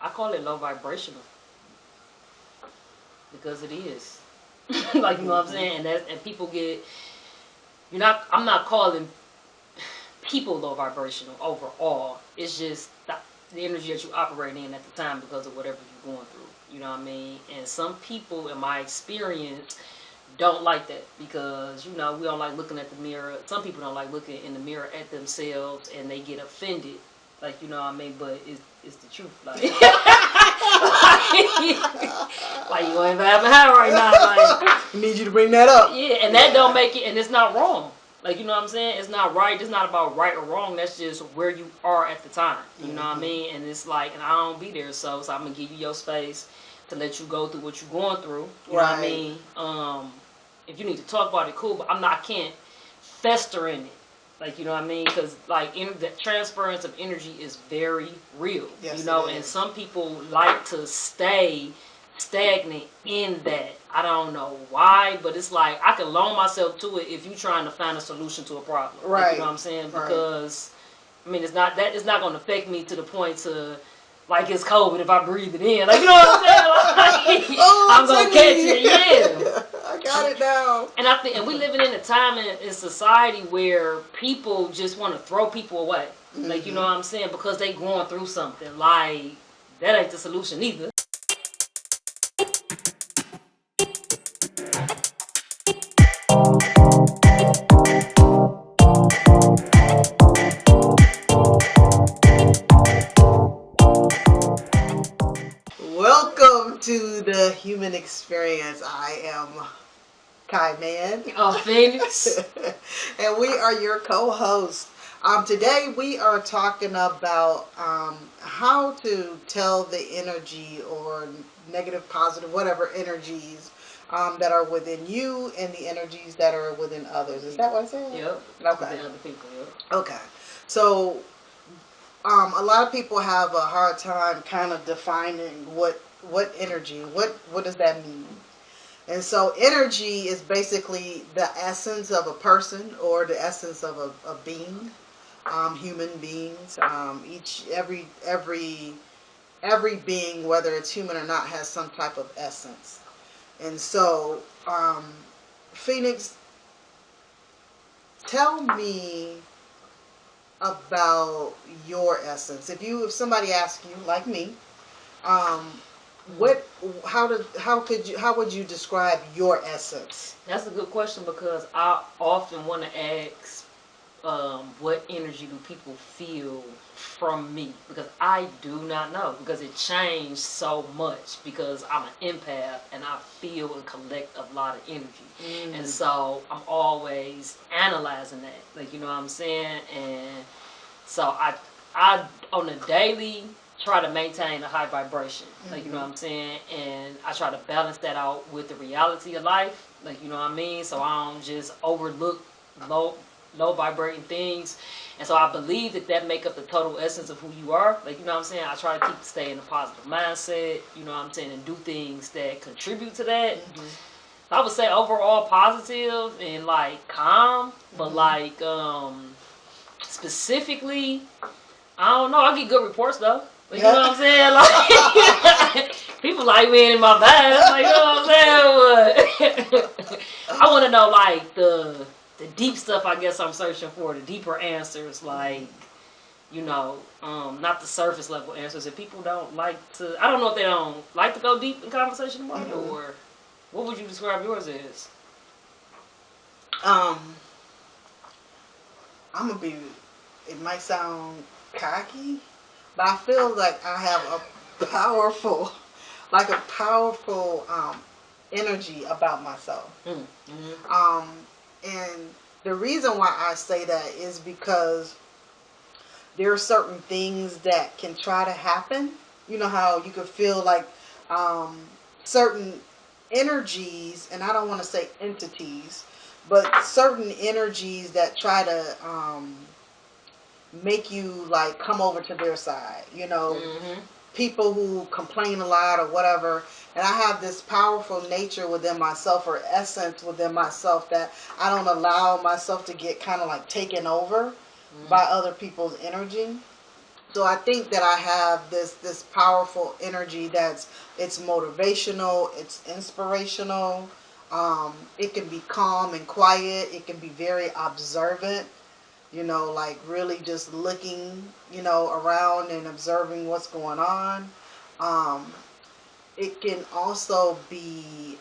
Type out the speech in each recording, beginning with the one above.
I call it low vibrational because it is. Like, you know what I'm saying? And people get, I'm not calling people low vibrational overall. It's just the energy that you operate in at the time because of whatever you're going through. You know what I mean? And some people, in my experience, don't like that because, we don't like looking at the mirror. Some people don't like looking in the mirror at themselves and they get offended. Like, you know what I mean? But it's the truth. Like, like you ain't vibing high right now. Like, I need you to bring that up. Yeah, and that don't make it, and it's not wrong. Like, you know what I'm saying? It's not right. It's not about right or wrong. That's just where you are at the time. You know what I mean? And it's like, and I don't be there, so I'm going to give you your space to let you go through what you're going through. You know what I mean? If you need to talk about it, cool, but I can't fester in it. Like, you know what I mean? Because, like, the transference of energy is very real. Yes, you know, and some people like to stay stagnant in that. I don't know why, but it's like I can loan myself to it if you're trying to find a solution to a problem. Right. Like, you know what I'm saying? Because, I mean, it's not going to affect me to the point to, like, it's COVID if I breathe it in. Like, you know what I'm saying? Like, I'm going to catch it. Yeah. I got it now. And I think, and we living in a time in society where people just want to throw people away. Like, you know what I'm saying? Because they going through something. Like, that ain't the solution either. Welcome to the Human Experience. I am Chime. Phoenix. And we are your co-hosts. Today we are talking about how to tell the energy or negative, positive, whatever energies that are within you and the energies that are within others. Is that what I said? Yep. Okay. Within other people, yep. Okay. So a lot of people have a hard time kind of defining what energy, what does that mean? And so energy is basically the essence of a person or the essence of a being, human beings. Every being, whether it's human or not, has some type of essence. And so, Phoenix, tell me about your essence. If somebody asks you, like me, how would you describe your essence? That's a good question because I often want to ask, what energy do people feel from me? Because I do not know, because it changed so much because I'm an empath and I feel and collect a lot of energy. And so I'm always analyzing that. Like, you know what I'm saying? And so I on a daily try to maintain a high vibration. Like, you know what I'm saying? And I try to balance that out with the reality of life. Like, you know what I mean? So I don't just overlook low vibrating things. And so I believe that make up the total essence of who you are. Like, you know what I'm saying? I try to stay in a positive mindset, you know what I'm saying, and do things that contribute to that. I would say overall positive and like calm, but like specifically, I don't know. I get good reports though. Like, you know what I'm saying? Like, people like me in my vibes. Like, you know what I'm saying? But I want to know like the deep stuff. I guess I'm searching for the deeper answers. Like, you know, not the surface level answers. If people don't like to, I don't know if they don't like to go deep in conversation about it, or what would you describe yours as? I'm gonna be. It might sound cocky, but I feel like I have a powerful energy about myself. And the reason why I say that is because there are certain things that can try to happen. You know how you could feel like certain energies, and I don't want to say entities, but certain energies that try to make you like come over to their side. You know, people who complain a lot or whatever. And I have this powerful nature within myself, or essence within myself, that I don't allow myself to get kind of like taken over by other people's energy. So I think that I have this powerful energy it's motivational, it's inspirational. It can be calm and quiet. It can be very observant. Like really just looking, around and observing what's going on. Um, it can also be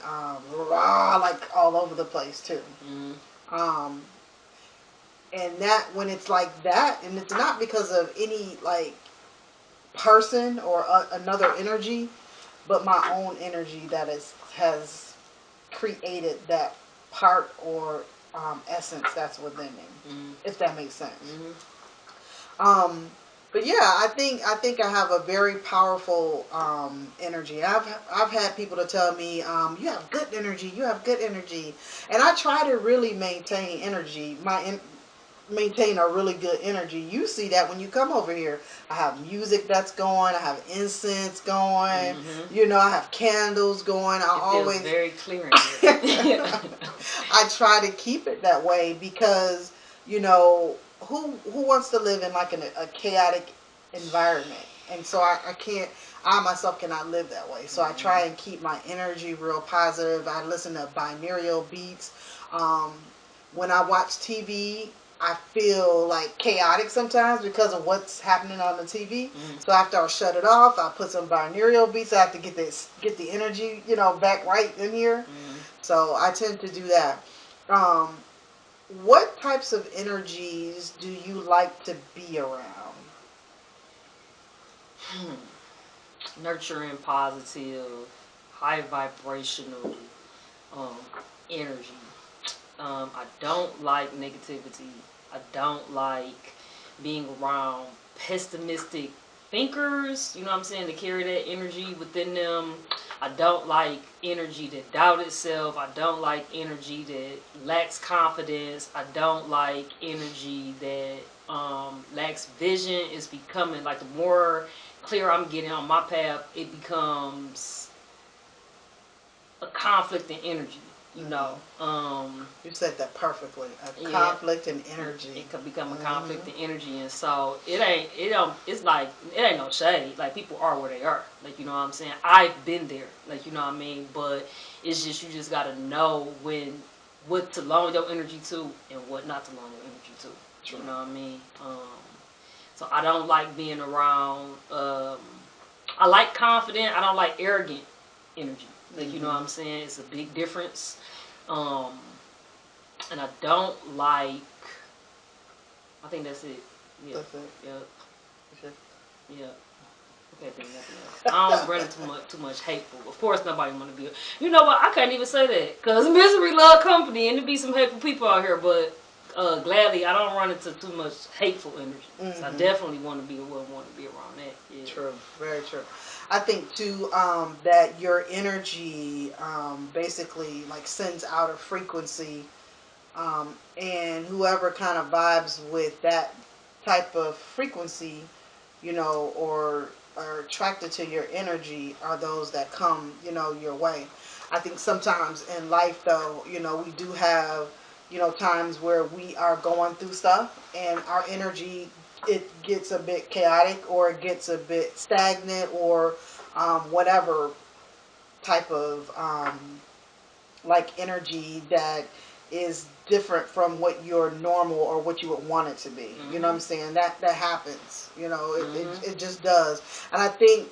raw, like all over the place too. Mm-hmm. Um, and that when it's like that, and it's not because of any like person or another energy, but my own energy that has created that part or essence that's within me, Mm-hmm. if that makes sense. Mm-hmm. Um, but yeah, I think I have a very powerful energy. I've had people to tell me, you have good energy, you have good energy, and I try to really maintain energy. Maintain a really good energy. You see that when you come over here. I have music that's going. I have incense going. Mm-hmm. I have candles going. I It feels always very clear in here. I try to keep it that way because who wants to live in like a chaotic environment, and so I can't. I myself cannot live that way. So I try and keep my energy real positive. I listen to binaural beats. Um, when I watch TV, I feel like chaotic sometimes because of what's happening on the TV. Mm-hmm. So after I shut it off, I put some binaural beats. I have to get the energy, back right in here. Mm-hmm. So I tend to do that. Um, what types of energies do you like to be around? Nurturing, positive, high vibrational um, energy. I don't like negativity. I don't like being around pessimistic thinkers, you know what I'm saying, to carry that energy within them. I don't like energy that doubt itself. I don't like energy that lacks confidence. I don't like energy that lacks vision. It's becoming like the more clear I'm getting on my path, it becomes a conflict in energy. You said that perfectly. A Yeah, conflict in energy. it could become a conflict in energy, and so it's like it ain't no shade. Like people are where they are. Like you know what I'm saying. I've been there. Like you know what I mean. But it's just you just gotta know what to loan your energy to and what not to loan your energy to. True. You know what I mean. So I don't like being around. I like confident. I don't like arrogant energy. Like you know what I'm saying. It's a big difference. Um, and I don't like. I think that's it. Yeah. That's it. Yep. Okay. Yeah. Okay. Think nothing else. I don't run into too much hateful. Of course, nobody want to be. You know what? I can't even say that because misery love company, and there be some hateful people out here. But gladly, I don't run into too much hateful energy. So I definitely want to be around that. Yeah. True. Very true. I think too that your energy basically like sends out a frequency, and whoever kind of vibes with that type of frequency, or are attracted to your energy are those that come, your way. I think sometimes in life, though, we do have, times where we are going through stuff and our energy, it gets a bit chaotic or it gets a bit stagnant or whatever type of like energy that is different from what your normal or what you would want it to be. You know what I'm saying? That happens. It just does. And I think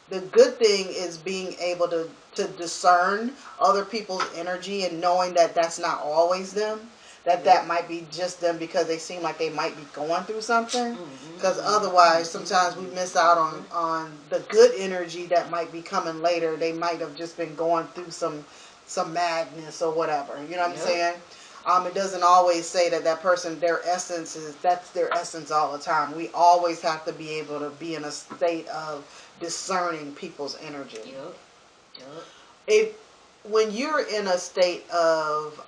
the good thing is being able to discern other people's energy and knowing that that's not always them. That might be just them because they seem like they might be going through something. Because otherwise, sometimes we miss out on the good energy that might be coming later. They might have just been going through some madness or whatever. You know what I'm saying? It doesn't always say that person, that's their essence all the time. We always have to be able to be in a state of discerning people's energy. Yep. If when you're in a state of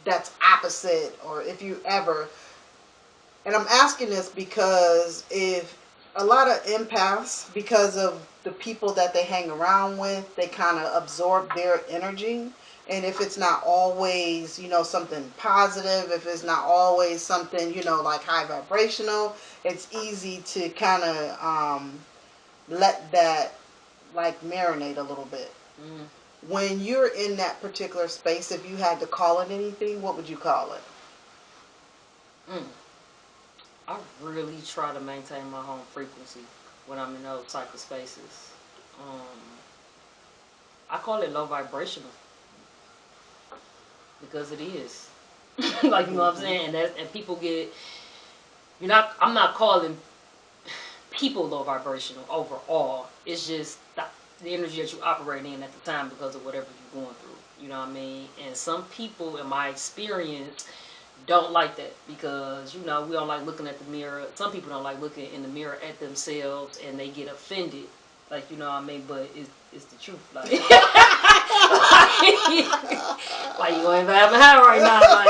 that's opposite, or if you ever, and I'm asking this because if a lot of empaths, because of the people that they hang around with, they kind of absorb their energy. And if it's not always, something positive, if it's not always something, like high vibrational, it's easy to kind of let that like marinate a little bit. Mm. When you're in that particular space, if you had to call it anything, what would you call it? I really try to maintain my home frequency when I'm in those type of spaces. I call it low vibrational because it is. Like, you know what I'm saying? And people get, I'm not calling people low vibrational overall. It's just the energy that you operating in at the time because of whatever you're going through. You know what I mean? And some people, in my experience, don't like that because, we don't like looking at the mirror. Some people don't like looking in the mirror at themselves and they get offended. Like, you know what I mean? But it's the truth. Like, like you ain't vibing high right now. Like,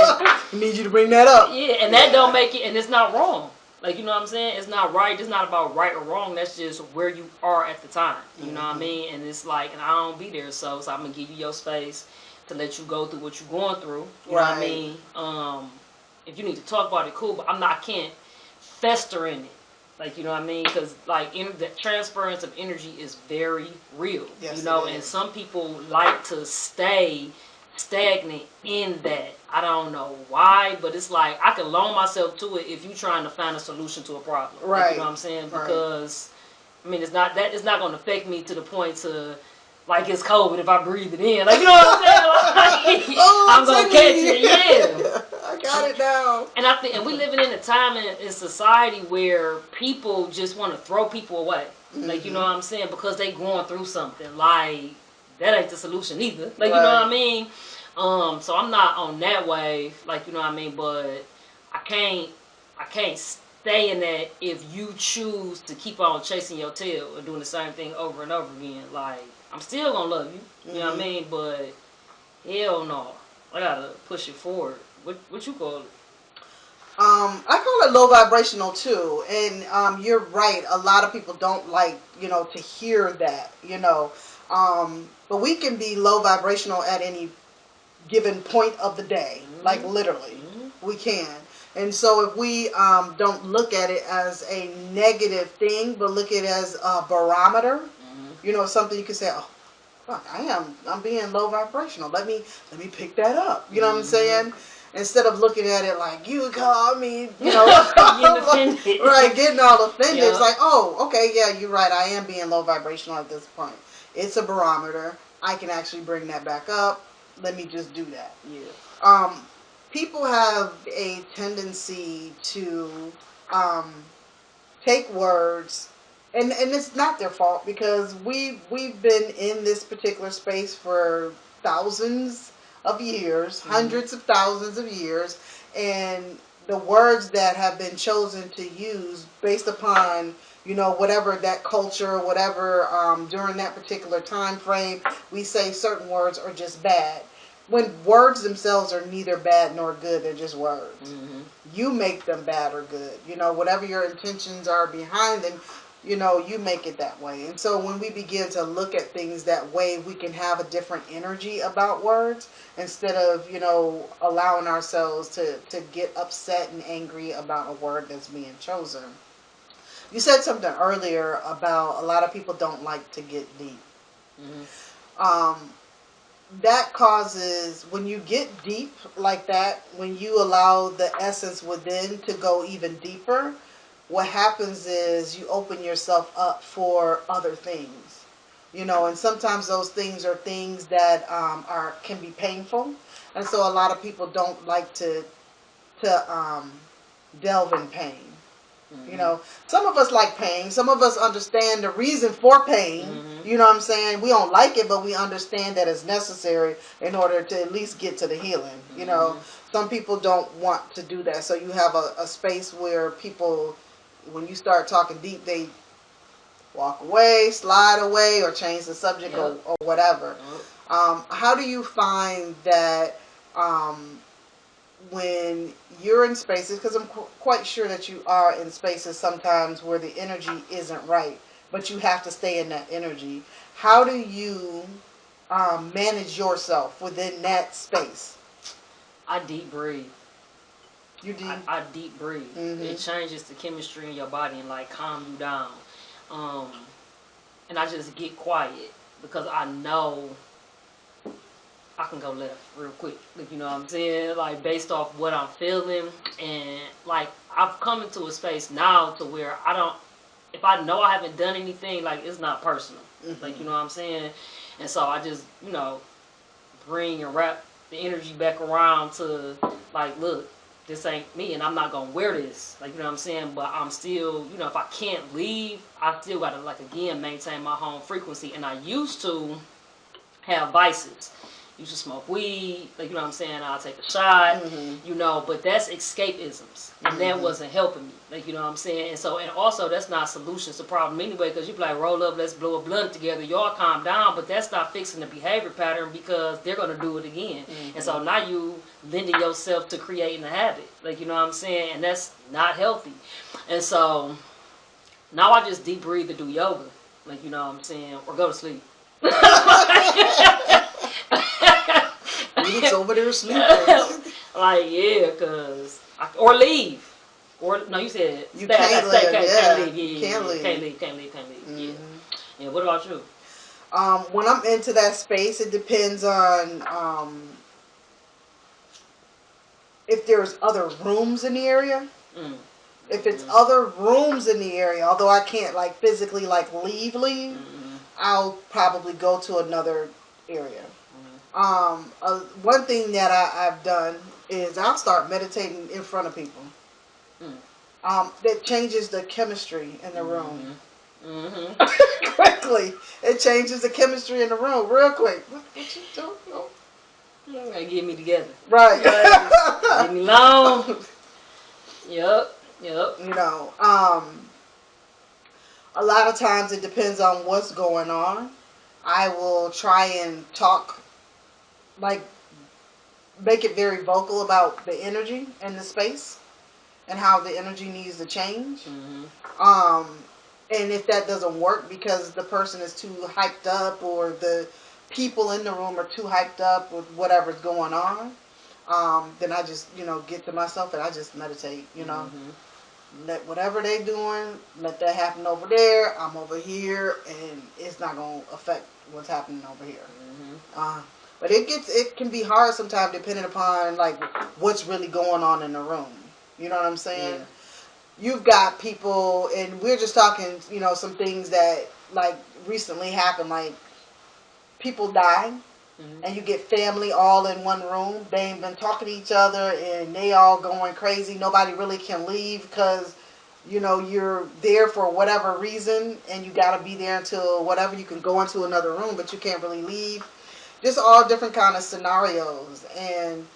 I need you to bring that up. Yeah, and that don't make it, and it's not wrong. Like, you know what I'm saying? It's not right. It's not about right or wrong. That's just where you are at the time. You know what I mean? And it's like, and I don't be there, so I'm going to give you your space to let you go through what you're going through. You know what I mean? If you need to talk about it, cool, but I can't fester in it. Like, you know what I mean? Because, like, the transference of energy is very real. Yes, and some people like to stay stagnant in that. I don't know why, but it's like I can loan myself to it if you're trying to find a solution to a problem. Right. Like, you know what I'm saying? Because, I mean, it's not going to affect me to the point to, like, it's COVID if I breathe it in. Like, you know what I'm saying? Like, I'm going to catch it. Yeah. I got it now. And I think, and we living in a time in society where people just want to throw people away. Like, you know what I'm saying? Because they going through something. Like, that ain't the solution either. Like, you know what I mean? So I'm not on that wave. Like, you know what I mean? But I can't stay in that if you choose to keep on chasing your tail and doing the same thing over and over again. Like, I'm still gonna love you. You know what I mean? But hell no, I gotta push it forward. What you call it? I call it low vibrational too, and you're right. A lot of people don't like, to hear that, but we can be low vibrational at any given point of the day, like literally, we can. And so if we don't look at it as a negative thing, but look at it as a barometer, something you can say, oh, fuck, I'm being low vibrational. Let me pick that up. You know what I'm saying? Instead of looking at it like, you call me, getting offended. Right, getting all offended. It's like, oh, okay, yeah, you're right. I am being low vibrational at this point. It's a barometer. I can actually bring that back up. Let me just do that. Yeah. People have a tendency to take words, and it's not their fault because we've been in this particular space for thousands of years, hundreds of thousands of years, and the words that have been chosen to use based upon whatever that culture, whatever during that particular time frame, we say certain words are just bad. When words themselves are neither bad nor good, they're just words. You make them bad or good. Whatever your intentions are behind them, you make it that way. And so when we begin to look at things that way, we can have a different energy about words instead of, allowing ourselves to get upset and angry about a word that's being chosen. You said something earlier about a lot of people don't like to get deep. That causes, when you get deep like that, when you allow the essence within to go even deeper, what happens is you open yourself up for other things. And sometimes those things are things that can be painful. And so a lot of people don't like to delve in pain. Some of us like pain. Some of us understand the reason for pain. You know what I'm saying? We don't like it, but we understand that it's necessary in order to at least get to the healing. Some people don't want to do that. So you have a space where people, when you start talking deep, they walk away, slide away, or change the subject or whatever. How do you find that when you're in spaces, because I'm quite sure that you are in spaces sometimes where the energy isn't right, but you have to stay in that energy. How do you manage yourself within that space? I deep breathe. You deep? I deep breathe. Mm-hmm. It changes the chemistry in your body and like calm you down. And I just get quiet because I know I can go left real quick. Like, you know what I'm saying? Like, based off what I'm feeling. And, like, I've come into a space now to where I don't, if I know I haven't done anything, like, it's not personal. Mm-hmm. Like, you know what I'm saying? And so I just, you know, bring and wrap the energy back around to, like, look, this ain't me and I'm not going to wear this. Like, you know what I'm saying? But I'm still, you know, if I can't leave, I still got to, like, again, maintain my home frequency. And I used to have vices. Used to smoke weed, like, you know what I'm saying, I'll take a shot, Mm-hmm. you know, but that's escapisms, and that wasn't helping me, like, you know what I'm saying, and so, and also, that's not solutions to problem anyway, because you be like, roll up, let's blow a blunt together, y'all calm down, but that's not fixing the behavior pattern, because they're going to do it again, and so now you lending yourself to creating a habit, like, you know what I'm saying, and that's not healthy, and so, now I just deep breathe to do yoga, like, you know what I'm saying, or go to sleep. It's over there sleeping. Like, yeah, or leave. Or, no, you said you can't leave. Can't leave. Yeah, can't leave. Can't leave. Mm-hmm. Yeah. Yeah, what about you? When I'm into that space, it depends on if there's other rooms in the area. Mm. If it's other rooms in the area, although I can't like physically like leave, I'll probably go to another area. One thing that I've done is I'll start meditating in front of people. That changes the chemistry in the room. Quickly, it changes the chemistry in the room real quick. What you doing? You gotta get me together. Right. Leave me alone. Yep. You know, a lot of times it depends on what's going on. I will try and talk, like, make it very vocal about the energy in the space and how the energy needs to change. And if that doesn't work because the person is too hyped up or the people in the room are too hyped up with whatever's going on, then I just, get to myself and I just meditate, Let whatever they doing, let that happen over there. I'm over here, and it's not going to affect what's happening over here. But it can be hard sometimes depending upon, like, what's really going on in the room. You know what I'm saying? Yeah. You've got people, and we're just talking, some things that, like, recently happened, like, people die, and you get family all in one room. They ain't been talking to each other, and they all going crazy. Nobody really can leave because, you're there for whatever reason, and you got to be there until whatever. You can go into another room, but you can't really leave. Just all different kind of scenarios, and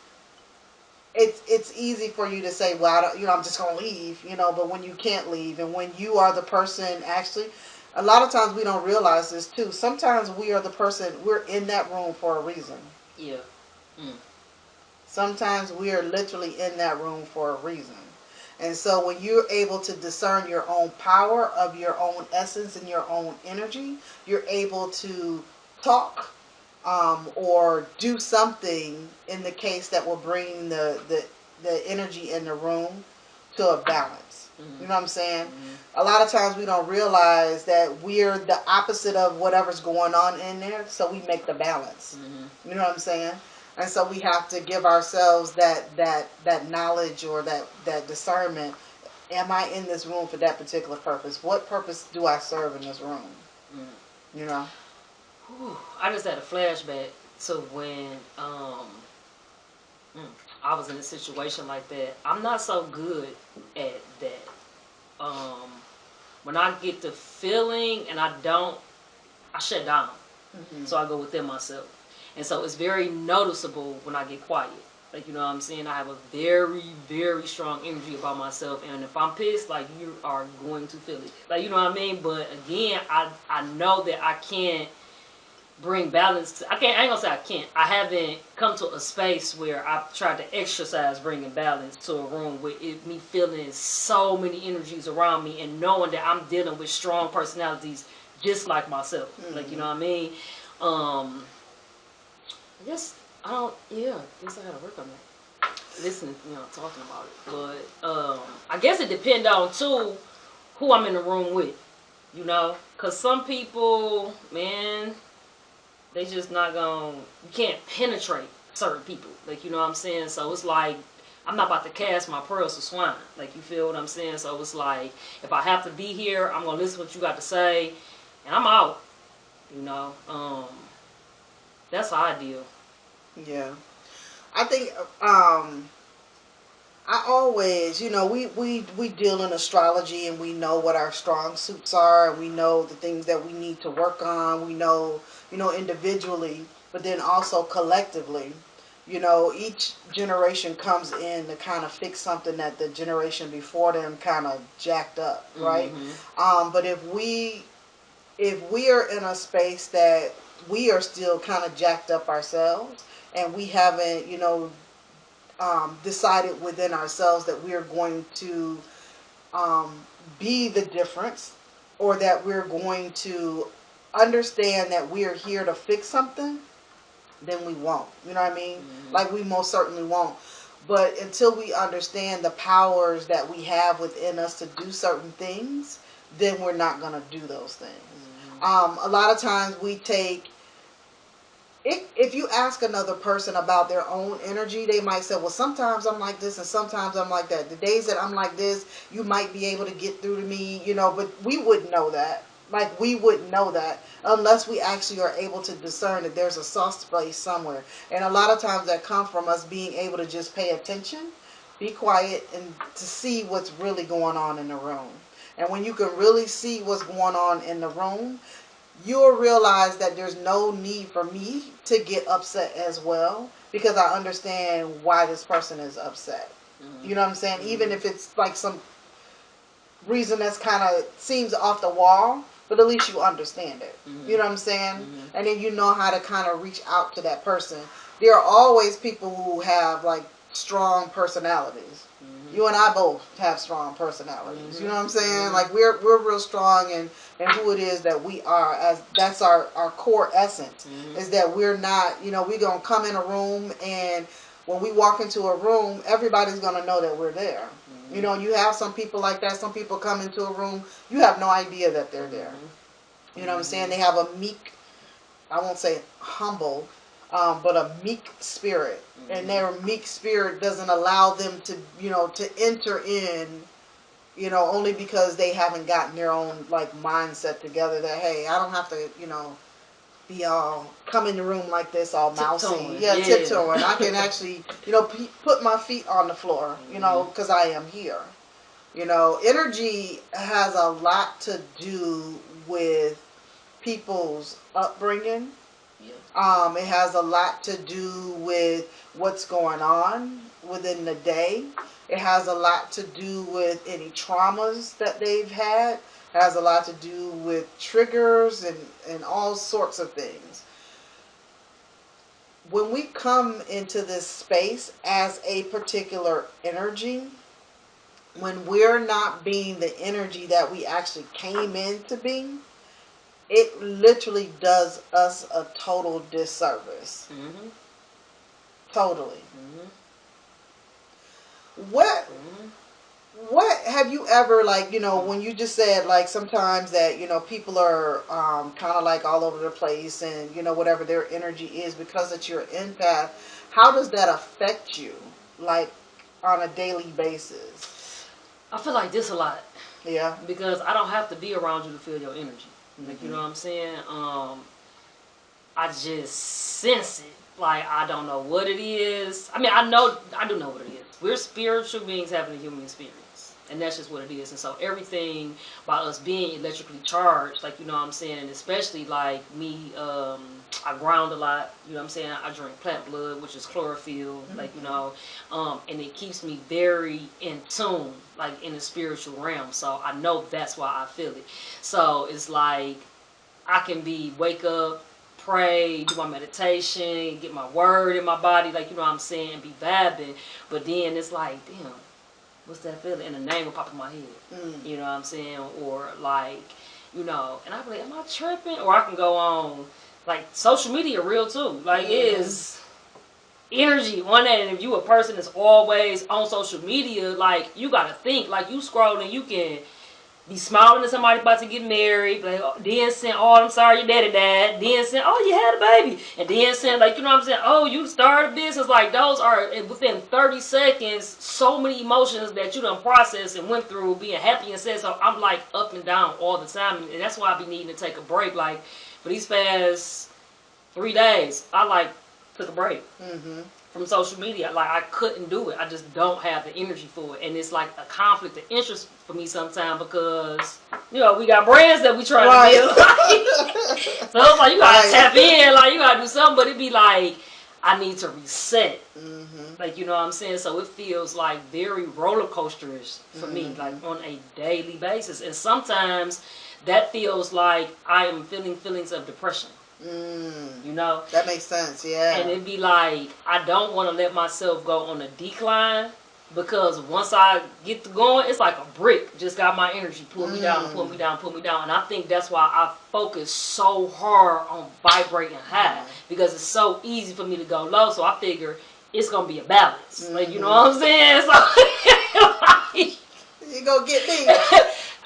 it's easy for you to say, well, I don't, I'm just going to leave, but when you can't leave, and when you are the person actually, a lot of times we don't realize this too. Sometimes we are the person, we're in that room for a reason. Yeah. Sometimes we are literally in that room for a reason. And so when you're able to discern your own power of your own essence and your own energy, you're able to talk or do something in the case that will bring the energy in the room to a balance. You know what I'm saying? A lot of times we don't realize that we're the opposite of whatever's going on in there, so we make the balance. You know what I'm saying? And so we have to give ourselves that knowledge or that discernment. Am I in this room for that particular purpose? What purpose do I serve in this room? You know? I just had a flashback to when I was in a situation like that. I'm not so good at that. When I get the feeling and I shut down. So I go within myself. And so it's very noticeable when I get quiet. Like, you know what I'm saying? I have a very, very strong energy about myself. And if I'm pissed, like, you are going to feel it. Like, you know what I mean? But again, I know that I can't bring balance I ain't gonna say I can't. I haven't come to a space where I've tried to exercise bringing balance to a room with me feeling so many energies around me and knowing that I'm dealing with strong personalities just like myself. Like, you know what I mean? I guess I don't. Yeah, I guess I gotta work on that. Listening, talking about it. But I guess it depends on too who I'm in the room with. Cause some people, man, they just not gonna. You can't penetrate certain people. Like what I'm saying. So it's like I'm not about to cast my pearls to swine. Like you feel what I'm saying. So it's like if I have to be here, I'm gonna listen to what you got to say, and I'm out. You know. That's how I deal. Yeah. I think I always, we deal in astrology and we know what our strong suits are and we know the things that we need to work on. We know, individually, but then also collectively. Each generation comes in to kind of fix something that the generation before them kind of jacked up, right? But if we are in a space that we are still kind of jacked up ourselves and we haven't, decided within ourselves that we're going to um, be the difference or that we're going to understand that we're here to fix something, then we won't. You know what I mean? Like we most certainly won't. But until we understand the powers that we have within us to do certain things, then we're not going to do those things. A lot of times we take if you ask another person about their own energy, they might say, well, sometimes I'm like this and sometimes I'm like that. The days that I'm like this, you might be able to get through to me, but we wouldn't know that. Like, we wouldn't know that unless we actually are able to discern that there's a soft space somewhere. And a lot of times that comes from us being able to just pay attention, be quiet, and to see what's really going on in the room. And when you can really see what's going on in the room, you'll realize that there's no need for me to get upset as well because I understand why this person is upset. You know what I'm saying? Even if it's like some reason that's kind of seems off the wall, but at least you understand it. You know what I'm saying? And then you know how to kind of reach out to that person. There are always people who have like strong personalities. You and I both have strong personalities. You know what I'm saying? Like we're real strong in who it is that we are. As that's our core essence is that we're not. We're gonna come in a room and when we walk into a room, everybody's gonna know that we're there. You have some people like that. Some people come into a room, you have no idea that they're there. You know what I'm saying? They have a meek, I won't say humble, but a meek spirit. And their meek spirit doesn't allow them to, to enter in, only because they haven't gotten their own, like, mindset together that, hey, I don't have to, be all, come in the room like this, all mousy. Tiptoeing. Yeah, tiptoeing. I can actually, put my feet on the floor, because I am here. Energy has a lot to do with people's upbringing. It has a lot to do with what's going on within the day. It has a lot to do with any traumas that they've had. It has a lot to do with triggers and all sorts of things. When we come into this space as a particular energy, when we're not being the energy that we actually came in to be, it literally does us a total disservice. Totally. What have you ever, like, when you just said, like, sometimes that, people are kind of like all over the place and, whatever their energy is because it's your empath, how does that affect you, like, on a daily basis? I feel like this a lot. Yeah. Because I don't have to be around you to feel your energy. Like, you know what I'm saying? I just sense it. Like, I don't know what it is. I mean, I do know what it is. We're spiritual beings having a human experience. And that's just what it is. And so everything about us being electrically charged, like, you know what I'm saying? And especially, like, me, I ground a lot. You know what I'm saying? I drink plant blood, which is chlorophyll. Like, and it keeps me very in tune, like, in the spiritual realm. So I know that's why I feel it. So it's like I can wake up, pray, do my meditation, get my word in my body, like, you know what I'm saying, and be vibing. But then it's like, damn, what's that feeling? And the name will pop in my head. You know what I'm saying? Or like, and I'll be like, am I tripping? Or I can go on like social media real too. Like it is energy on that, and if you a person that's always on social media, like you gotta think, like you scrolling, you can be smiling at somebody about to get married, like then saying, "Oh, I'm sorry, your daddy died." Then saying, "Oh, you had a baby," and then saying, like, you know what I'm saying? "Oh, you started a business." Like those are within 30 seconds, so many emotions that you done processed and went through, being happy and sad. So I'm like up and down all the time, and that's why I be needing to take a break. Like for these past 3 days, I like took a break. From social media. Like I couldn't do it. I just don't have the energy for it. And it's like a conflict of interest for me sometimes because, you know, we got brands that we trying to build. So it's like you gotta tap in, like you gotta do something, but it be like I need to reset. Like, you know what I'm saying? So it feels like very roller coasterish for me, like on a daily basis. And sometimes that feels like I am feeling feelings of depression. You know, that makes sense. Yeah, and it'd be like I don't want to let myself go on a decline because once I get to going, it's like a brick just got my energy pull me down, pull me down, pull me down. And I think that's why I focus so hard on vibrating high because it's so easy for me to go low. So I figure it's gonna be a balance. Like, you know what I'm saying? So like, you gonna get me.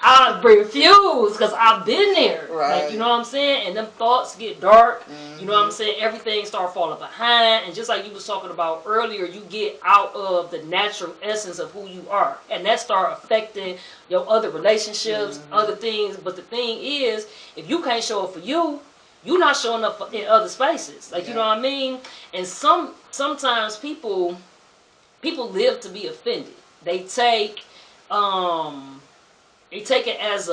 I refuse because I've been there. Right. Like, you know what I'm saying? And them thoughts get dark. You know what I'm saying? Everything start falling behind. And just like you was talking about earlier, you get out of the natural essence of who you are. And that start affecting your other relationships, other things. But the thing is, if you can't show up for you, you're not showing up in other spaces. Like, you know what I mean? And sometimes people live to be offended. They take it as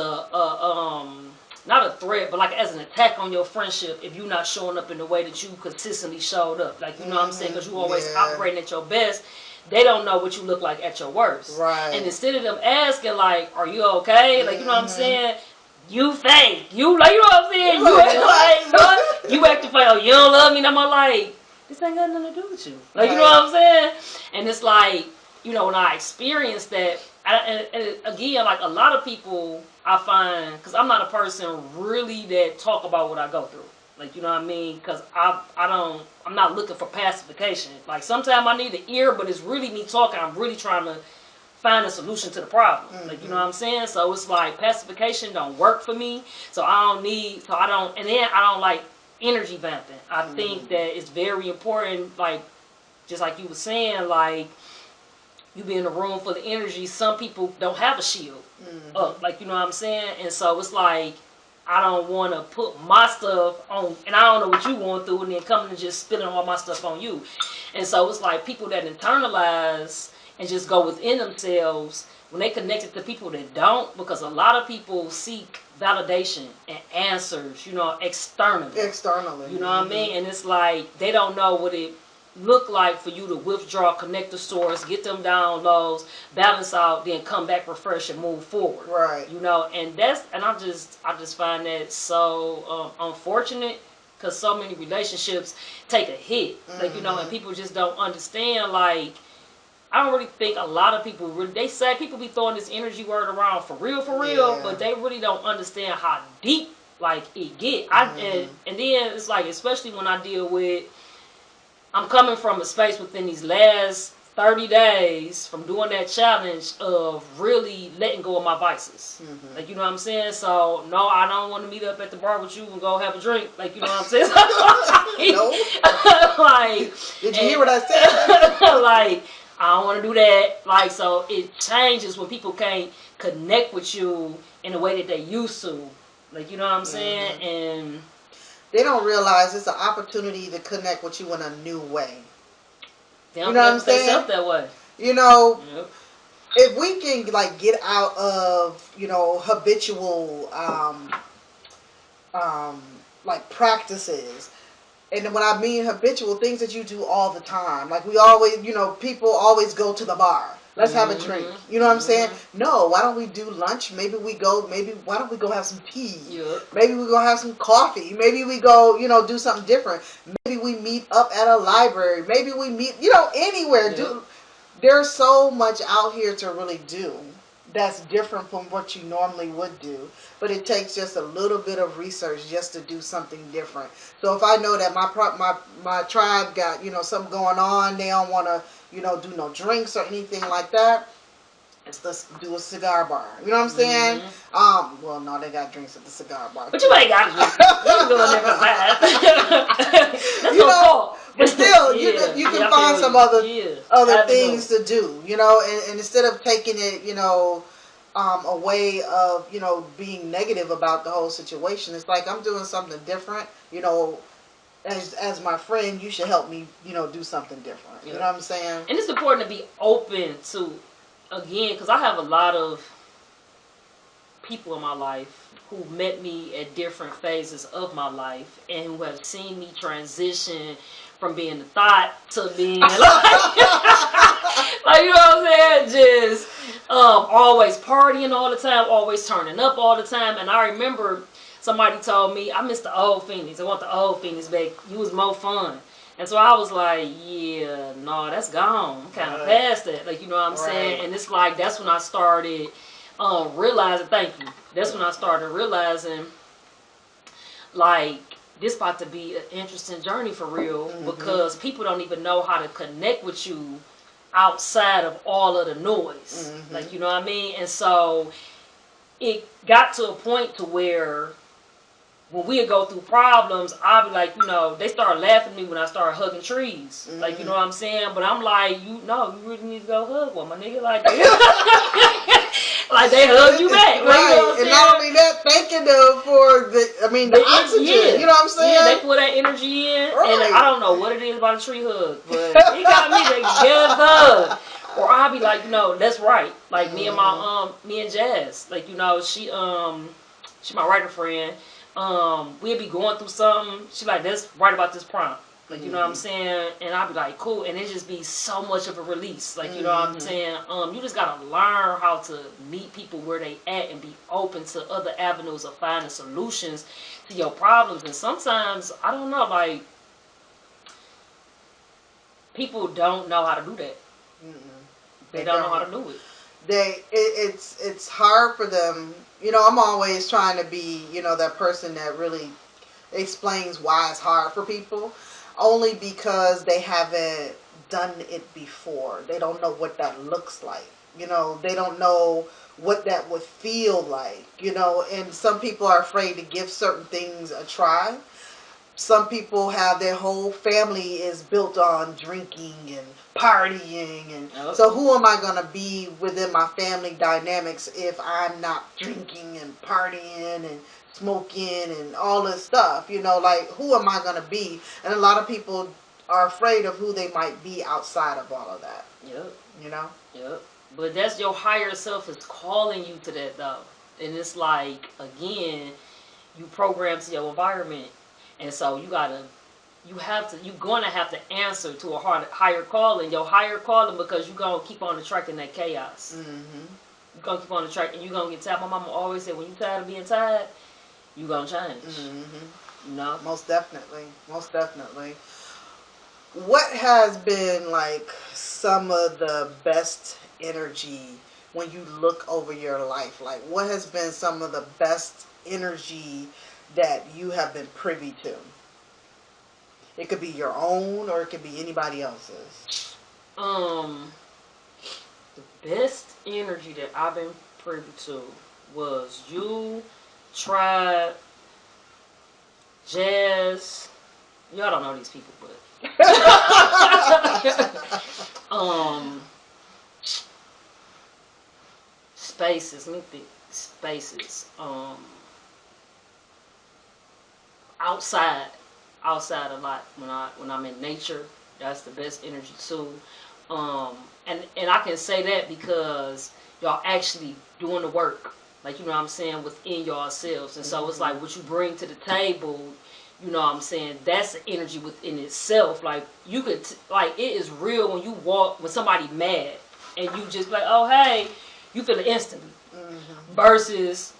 not a threat, but like as an attack on your friendship if you're not showing up in the way that you consistently showed up. Like, you know what I'm saying? Because you always operating at your best. They don't know what you look like at your worst. Right. And instead of them asking, like, are you okay? Like, you know what I'm saying? You fake. You, like, you know what I'm saying? You act like, what? You acting like, oh, you don't love me? And I'm like, this ain't got nothing to do with you. Like, you know what I'm saying? And it's like, you know, when I experienced that, and again, like a lot of people I find, because I'm not a person really that talk about what I go through. Like, you know what I mean? Because I'm not looking for pacification. Like, sometimes I need an ear, but it's really me talking. I'm really trying to find a solution to the problem. Like, you know what I'm saying? So it's like pacification don't work for me. So and then I don't like energy vamping. I think that it's very important, like, just like you were saying, like, you be in a room full of energy. Some people don't have a shield up, like, you know what I'm saying? And so it's like, I don't want to put my stuff on, and I don't know what you going through, and then coming and just spilling all my stuff on you. And so it's like people that internalize and just go within themselves, when they connect it to people that don't, because a lot of people seek validation and answers, you know, externally. You know what I mean? And it's like, they don't know what it look like for you to withdraw, connect the source, get them downloads, balance out, then come back, refresh, and move forward. Right. You know, and I just find that so unfortunate, because so many relationships take a hit. Like, you know, and people just don't understand. Like, I don't really think a lot of people really, they say people be throwing this energy word around for real, but they really don't understand how deep, like, it get. And then it's like, especially when I deal with, I'm coming from a space within these last 30 days from doing that challenge of really letting go of my vices. Like, you know what I'm saying? So, no, I don't want to meet up at the bar with you and go have a drink. Like, you know what I'm saying? No. Like, did you hear what I said? Like, I don't want to do that. Like, so it changes when people can't connect with you in the way that they used to. Like, you know what I'm saying? And they don't realize it's an opportunity to connect with you in a new way. They don't, you know what I'm saying? That way. You know, if we can, like, get out of, you know, habitual like practices. And when I mean habitual, things that you do all the time. Like, we always, you know, people always go to the bar. Let's have a drink. You know what I'm saying? No, why don't we do lunch? Why don't we go have some tea? Maybe we go have some coffee. Maybe we go, you know, do something different. Maybe we meet up at a library. Maybe we meet, you know, anywhere. There's so much out here to really do that's different from what you normally would do. But it takes just a little bit of research just to do something different. So if I know that my tribe got, something going on, they don't want to, do no drinks or anything like that, let's do a cigar bar. You know what I'm saying? Well, no, they got drinks at the cigar bar. But you ain't got to drink. You can go in there for that. That's no fault. But still, you can find some other things to do. And instead of taking it, a way of being negative about the whole situation, it's like I'm doing something different. As my friend, you should help me, do something different. You know what I'm saying? And it's important to be open to. Again, because I have a lot of people in my life who met me at different phases of my life and who have seen me transition from being the thought to being like, you know what I'm saying? Just always partying all the time, always turning up all the time. And I remember somebody told me, I miss the old Phoenix. I want the old Phoenix back. You was more fun. And so I was like, yeah, no, that's gone. I'm kind of past that. Like, you know what I'm saying? And it's like, that's when I started realizing, thank you. That's when I started realizing, like, this about to be an interesting journey for real. Because people don't even know how to connect with you outside of all of the noise. Like, you know what I mean? And so it got to a point to where when we would go through problems, I'd be like, they started laughing at me when I started hugging trees. Like, you know what I'm saying? But I'm like, you really need to go hug one, my nigga. Like, like they hug you back. Like, you know what I'm and not only that, thanking them for the oxygen. You know what I'm saying? Yeah, they put that energy in. And I don't know what it is about a tree hug, but it got me together. Or I'll be like, that's right. Like me and Jazz. Like, she my writer friend. We'll be going through something. She like, that's right about this prompt. Like, you know what I'm saying? And I'll be like, cool. And it just be so much of a release. Like, you know what I'm saying? You just gotta learn how to meet people where they at and be open to other avenues of finding solutions to your problems. And sometimes, I don't know, like, people don't know how to do that. They don't know how to do it. It's hard for them. I'm always trying to be, that person that really explains why it's hard for people, only because they haven't done it before. They don't know what that looks like. They don't know what that would feel like, and some people are afraid to give certain things a try. Some people have their whole family is built on drinking and partying, and so who am I going to be within my family dynamics if I'm not drinking and partying and smoking and all this stuff? Like, who am I going to be? And a lot of people are afraid of who they might be outside of all of that. Yep. But that's your higher self is calling you to that, though. And it's like, again, you program to your environment. And so you're going to have to answer to a higher calling. Your higher calling, because you're going to keep on attracting that chaos. You're going to keep on attracting, you're going to get tired. My mama always said, when you're tired of being tired, you're going to change. Most definitely. What has been, like, some of the best energy when you look over your life? Like, what has been some of the best energy that you have been privy to? It could be your own, or it could be anybody else's. The best energy that I've been privy to was you, Tribe, Jazz. Y'all don't know these people, but spaces. Let me think. Spaces. Outside a lot when I'm in nature. That's the best energy too. And I can say that because y'all actually doing the work, like, you know what I'm saying, within yourselves. And so it's like what you bring to the table, you know what I'm saying, that's the energy within itself. Like, you could like, it is real when you walk with somebody mad and you just like, oh hey, you feel it instantly. Versus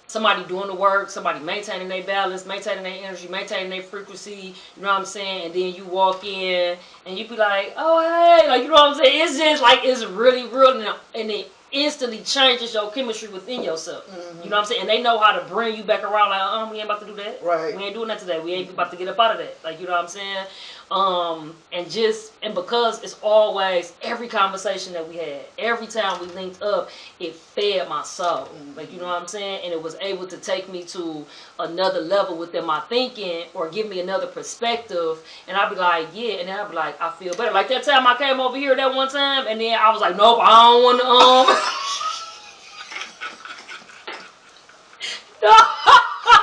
somebody doing the work, somebody maintaining their balance, maintaining their energy, maintaining their frequency, you know what I'm saying? And then you walk in and you be like, oh, hey, like, you know what I'm saying? It's just like, it's really real. And instantly changes your chemistry within yourself. You know what I'm saying? And they know how to bring you back around. Like, we ain't about to do that. Right. We ain't doing that today. We ain't about to get up out of that. Like, you know what I'm saying? And because it's always every conversation that we had, every time we linked up, it fed my soul. Like, you know what I'm saying? And it was able to take me to another level within my thinking or give me another perspective. And I'd be like, yeah. And then I'd be like, I feel better. Like that time I came over here that one time, and then I was like, nope, I don't want to,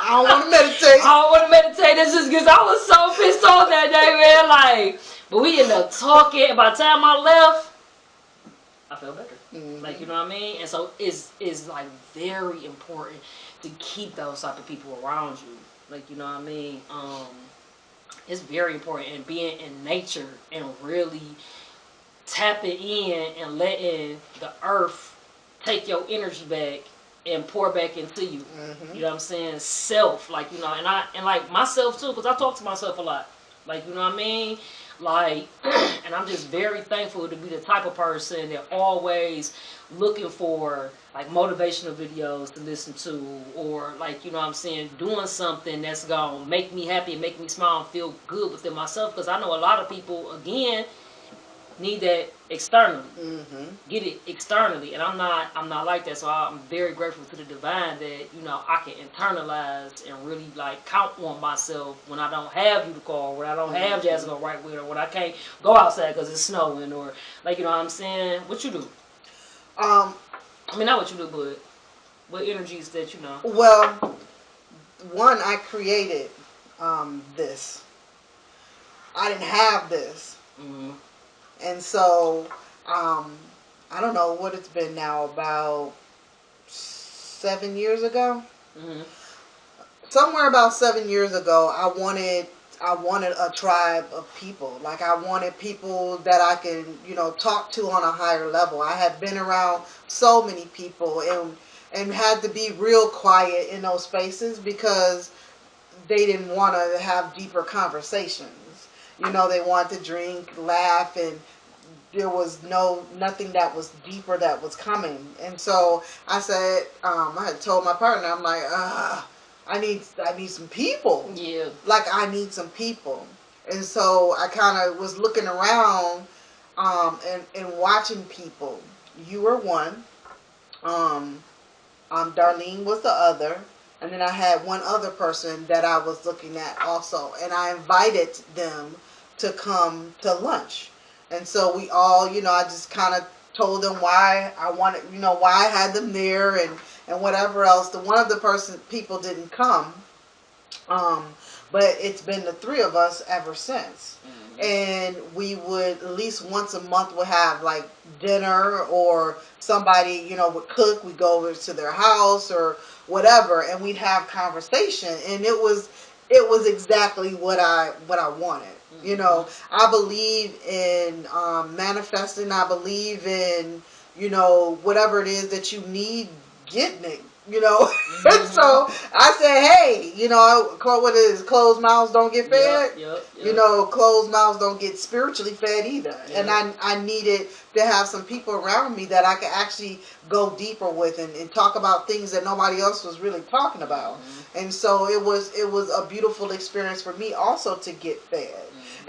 I don't want to meditate. I don't want to meditate. That's just because I was so pissed off that day, man. Like, but we ended up talking. And by the time I left, I felt better. Like, you know what I mean? And so it's like very important to keep those type of people around you. Like, you know what I mean? It's very important. And being in nature and really tapping in and letting the earth take your energy back and pour back into you. You know what I'm saying? Self, like, you know, and like myself too, because I talk to myself a lot. Like, you know what I mean? Like, and I'm just very thankful to be the type of person that always looking for like motivational videos to listen to, or like, you know what I'm saying, doing something that's gonna make me happy and make me smile and feel good within myself. Because I know a lot of people, again, need that externally. Get it externally, and I'm not like that. So I'm very grateful to the divine that, you know, I can internalize and really like count on myself when I don't have you to call, when I don't have Jazz to go right with, or when I can't go outside because it's snowing, or like, you know what I'm saying. What you do? I mean, not what you do, but what energies that, you know. Well, one, I created this. I didn't have this. And so, I don't know what it's been now, about 7 years ago. Somewhere about 7 years ago, I wanted a tribe of people. Like, I wanted people that I can, you know, talk to on a higher level. I had been around so many people and had to be real quiet in those spaces because they didn't want to have deeper conversations. You know, they wanted to drink, laugh, and there was nothing that was deeper that was coming. And so I said, I had told my partner, I'm like, I need some people. Yeah. Like, I need some people. And so I kind of was looking around and watching people. You were one. Darlene was the other. And then I had one other person that I was looking at also. And I invited them to come to lunch. And so we all, you know, I just kind of told them why I wanted, you know, why I had them there and whatever else. The one of the people didn't come. But it's been the three of us ever since. And we would at least once a month would have like dinner, or somebody, you know, would cook. We'd go over to their house or whatever, and we'd have conversation. And it was exactly what I wanted. You know, I believe in manifesting. I believe in, you know, whatever it is that you need, getting it. You know, so I said, hey, you know, what is closed mouths don't get fed. Yep. You know, closed mouths don't get spiritually fed either. Yep. And I needed to have some people around me that I could actually go deeper with and talk about things that nobody else was really talking about. And so it was a beautiful experience for me also to get fed.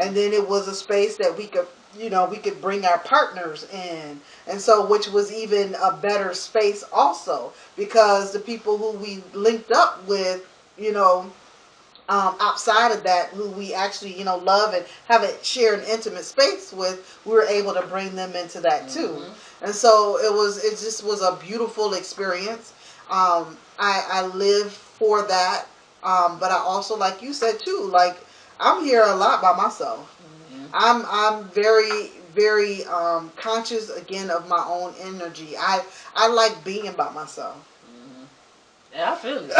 And then it was a space that we could bring our partners in. And so, which was even a better space also, because the people who we linked up with, you know, outside of that, who we actually, you know, love and have a shared an intimate space with, we were able to bring them into that too. And so it just was a beautiful experience. I live for that. But I also, like you said too, like, I'm here a lot by myself. I'm very, very conscious again of my own energy. I like being by myself. Yeah, I feel it.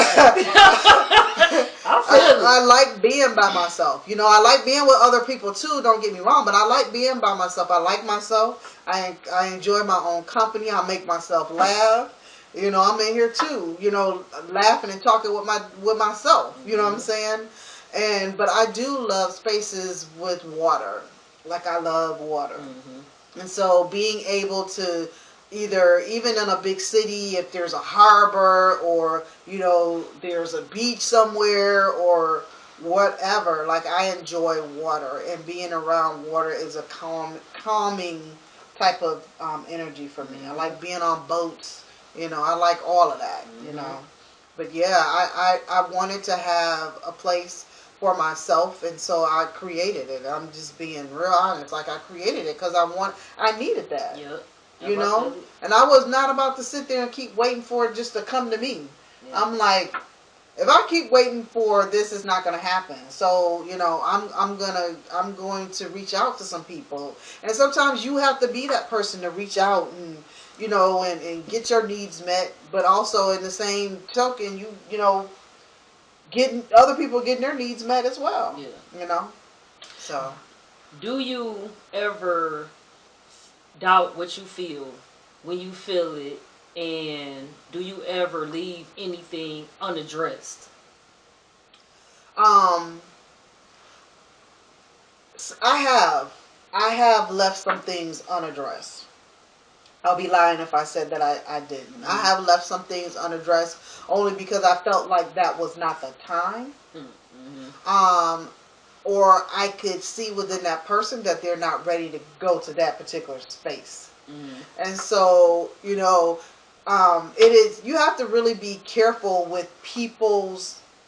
I like being by myself. You know, I like being with other people too, don't get me wrong, but I like being by myself. I like myself. I enjoy my own company. I make myself laugh. You know, I'm in here too, you know, laughing and talking with myself. You know what I'm saying? But I do love spaces with water. Like, I love water. And so being able to either even in a big city, if there's a harbor or there's a beach somewhere or whatever. Like, I enjoy water, and being around water is a calming type of energy for me. I like being on boats. I like all of that. But yeah, I wanted to have a place for myself, and so I created it. I'm just being real honest. Like, I created it because I needed that. Yep. And I was not about to sit there and keep waiting for it just to come to me. Yeah. I'm like, if I keep waiting for this, it's not going to happen. So, I'm going to reach out to some people. And sometimes you have to be that person to reach out and, and get your needs met. But also in the same token, getting other people getting their needs met as well. Yeah. So. Do you ever doubt what you feel when you feel it? And do you ever leave anything unaddressed? I have left some things unaddressed. I'll be lying if I said that I didn't. Mm-hmm. I have left some things unaddressed only because I felt like that was not the time. Mm-hmm. Or I could see within that person that they're not ready to go to that particular space. Mm-hmm. And so, it is, you have to really be careful with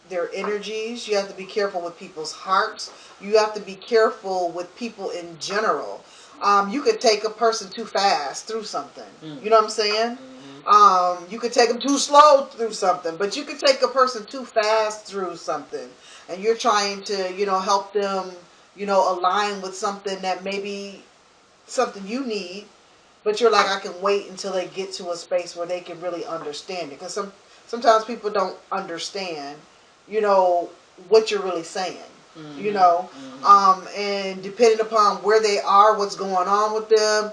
their energies. You have to be careful with people's hearts. You have to be careful with people in general. You could take a person too fast through something. Mm-hmm. You know what I'm saying? Mm-hmm. You could take them too slow through something, but you could take a person too fast through something. And you're trying to, help them, align with something that maybe something you need. But you're like, I can wait until they get to a space where they can really understand it. Because sometimes people don't understand, what you're really saying. Mm-hmm. Mm-hmm. And depending upon where they are, what's going on with them,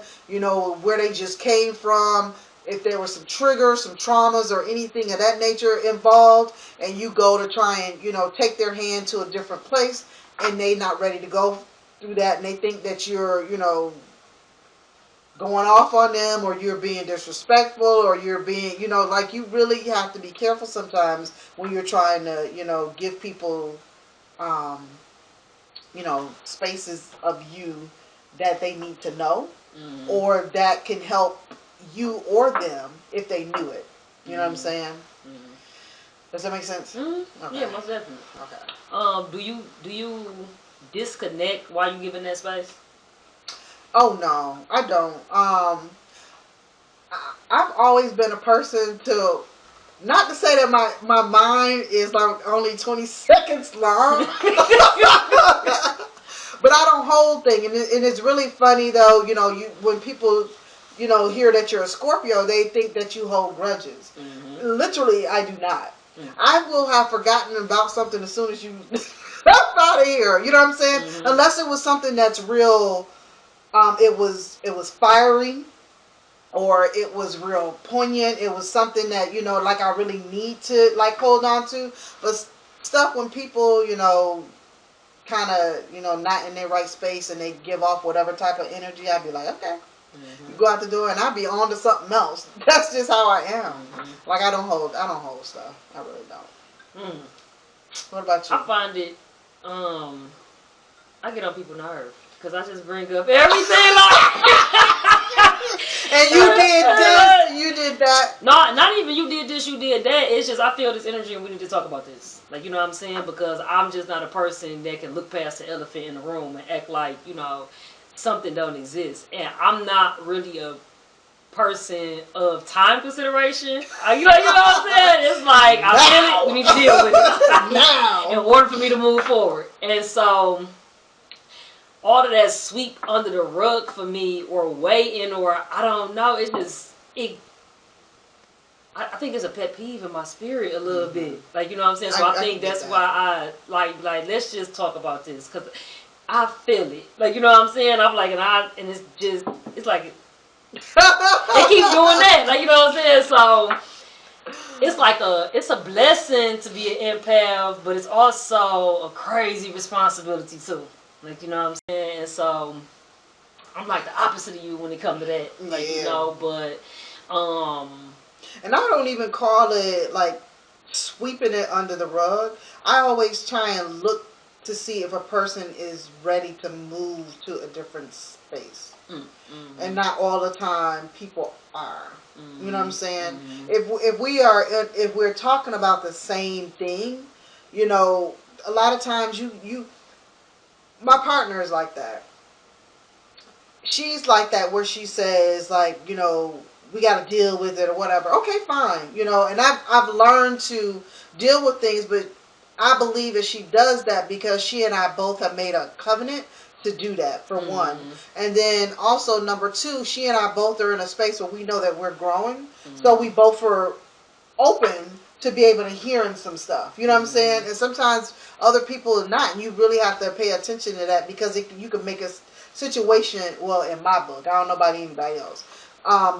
where they just came from, if there were some triggers, some traumas, or anything of that nature involved, and you go to try and, take their hand to a different place, and they not ready to go through that, and they think that you're, going off on them, or you're being disrespectful, or you're being, like, you really have to be careful sometimes when you're trying to, give people, spaces of you that they need to know, mm-hmm. or that can help you or them if they knew it. You know what I'm saying? Mm-hmm. Does that make sense? Mm-hmm. Okay. Yeah, most definitely. Okay. Do you disconnect while you giving that space? Oh no, I don't. I've always been a person to, not to say that my mind is like only 20 seconds long, but I don't hold things. And it's really funny though, when people, hear that you're a Scorpio, they think that you hold grudges. Mm-hmm. Literally, I do not. Mm-hmm. I will have forgotten about something as soon as you step out of here. You know what I'm saying? Mm-hmm. Unless it was something that's real. It was fiery, or it was real poignant. It was something that, like, I really need to, like, hold on to. But stuff when people, kind of, not in their right space, and they give off whatever type of energy, I'd be like, okay. Mm-hmm. You go out the door and I'll be on to something else. That's just how I am. Mm-hmm. Like, I don't hold stuff. I really don't. Mm. What about you? I find it, I get on people's nerves. Because I just bring up everything like... And you did this, you did that. No, not even you did this, you did that. It's just I feel this energy and we need to talk about this. Like, you know what I'm saying? Because I'm just not a person that can look past the elephant in the room and act like, something don't exist. And I'm not really a person of time consideration. You know what I'm saying? It's like, I feel it, we need to deal with it. Now. In order for me to move forward. And so... all of that sweep under the rug for me, or waiting, or I don't know. It's just I think it's a pet peeve in my spirit a little bit. Like, you know what I'm saying? So I think that's why I like let's just talk about this, because I feel it. Like, you know what I'm saying? I'm like, and it's just, it's like they keep doing that. Like, you know what I'm saying? So it's like it's a blessing to be an empath, but it's also a crazy responsibility too. Like, you know what I'm saying? And so I'm like the opposite of you when it comes to that. Like, Yeah. you know, but and I don't even call it like sweeping it under the rug. I always try and look to see if a person is ready to move to a different space. And not all the time people are. You know what I'm saying? If we're talking about the same thing, you know, a lot of times my partner is like that. She's like that where she says like, you know, we got to deal with it or whatever. Okay, fine. You know, and I've learned to deal with things, but I believe that she does that because she and I both have made a covenant to do that, for one. And then also number two, she and I both are in a space where we know that we're growing. So we both are open to be able to hearing some stuff. You know what I'm saying? And sometimes other people are not, and you really have to pay attention to that because you can make a situation, well, in my book, I don't know about anybody else,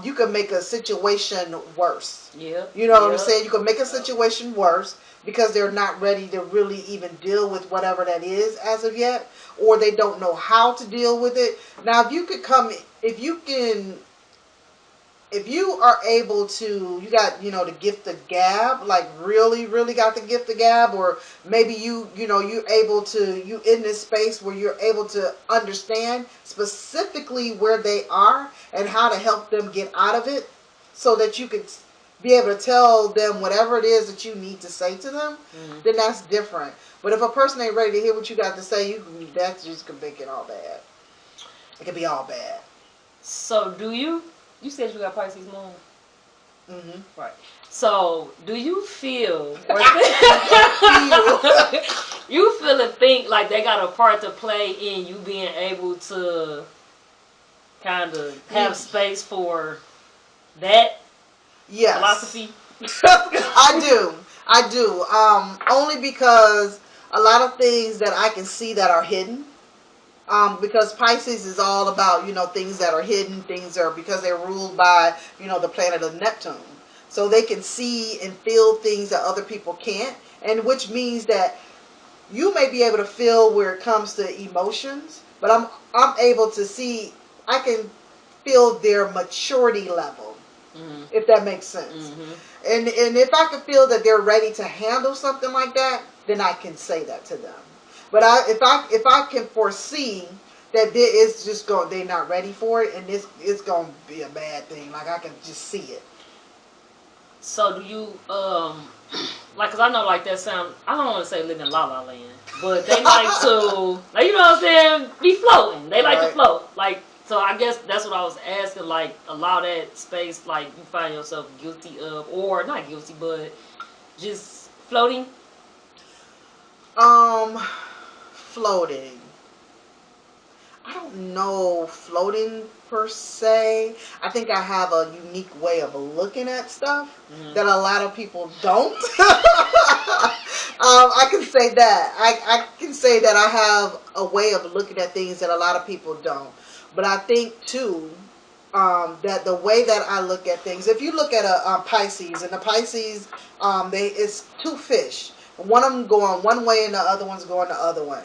you can make a situation worse. Yeah. You know what I'm saying? You can make a situation worse because they're not ready to really even deal with whatever that is as of yet, or they don't know how to deal with it. Now, if you are able to, you got, you know, the gift of gab, like really, really got the gift of gab, or maybe you in this space where you're able to understand specifically where they are and how to help them get out of it so that you could be able to tell them whatever it is that you need to say to them, then that's different. But if a person ain't ready to hear what you got to say, that just could make it all bad. It could be all bad. So you said you got Pisces moon? Right. So do you feel you feel and think like they got a part to play in you being able to kind of have space for that philosophy? I do. Only because a lot of things that I can see that are hidden. Because Pisces is all about, you know, things that are hidden, things are because they're ruled by, you know, the planet of Neptune. So they can see and feel things that other people can't, and which means that you may be able to feel where it comes to emotions, but I'm able to see, I can feel their maturity level, if that makes sense. And if I can feel that they're ready to handle something like that, then I can say that to them. But if I can foresee that they're not ready for it, and it's gonna be a bad thing. Like I can just see it. So do you like? Cause I know like that sound. I don't want to say live in la la land, but they like to, like, you know what I'm saying, be floating. They like to float. Like, so I guess that's what I was asking. Like, allow that space. Like you find yourself guilty of, or not guilty, but just floating. Floating. I don't know floating per se. I think I have a unique way of looking at stuff that a lot of people don't. I can say that. I can say that I have a way of looking at things that a lot of people don't. But I think too that the way that I look at things, if you look at a Pisces, and the Pisces, it's two fish. One of them going one way and the other one's going the other way.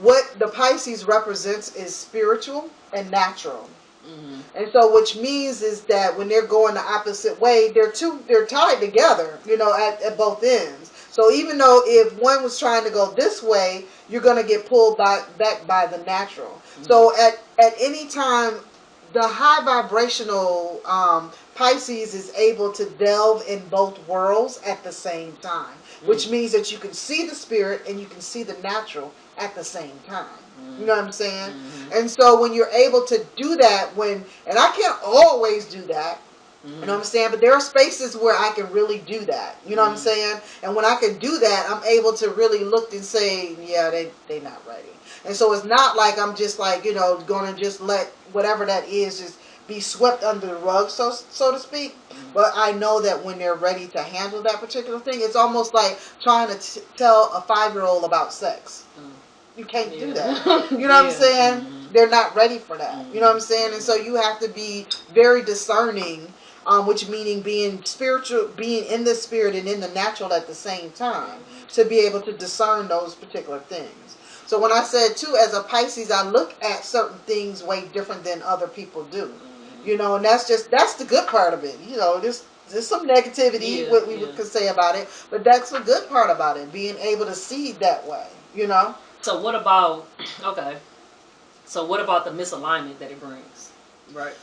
What the Pisces represents is spiritual and natural. And so which means is that when they're going the opposite way, they're tied together, you know, at both ends. So even though if one was trying to go this way, you're going to get pulled back by the natural. So at any time, the high vibrational Pisces is able to delve in both worlds at the same time, which means that you can see the spirit and you can see the natural at the same time. You know what I'm saying? And so when you're able to do that, and I can't always do that, you know what I'm saying? But there are spaces where I can really do that. You know what I'm saying? And when I can do that, I'm able to really look and say, yeah, they not ready. And so it's not like I'm just like, you know, going to just let whatever that is just be swept under the rug, so to speak. But I know that when they're ready to handle that particular thing, it's almost like trying to tell a 5-year-old about sex. You can't do that. You know what I'm saying? They're not ready for that. You know what I'm saying? And so you have to be very discerning, which meaning being spiritual, being in the spirit and in the natural at the same time, to be able to discern those particular things. So when I said too, as a Pisces, I look at certain things way different than other people do. You know, and that's the good part of it. You know, there's some negativity, what we could say about it, but that's the good part about it, being able to see it that way. You know. So what about okay? So what about the misalignment that it brings? Right.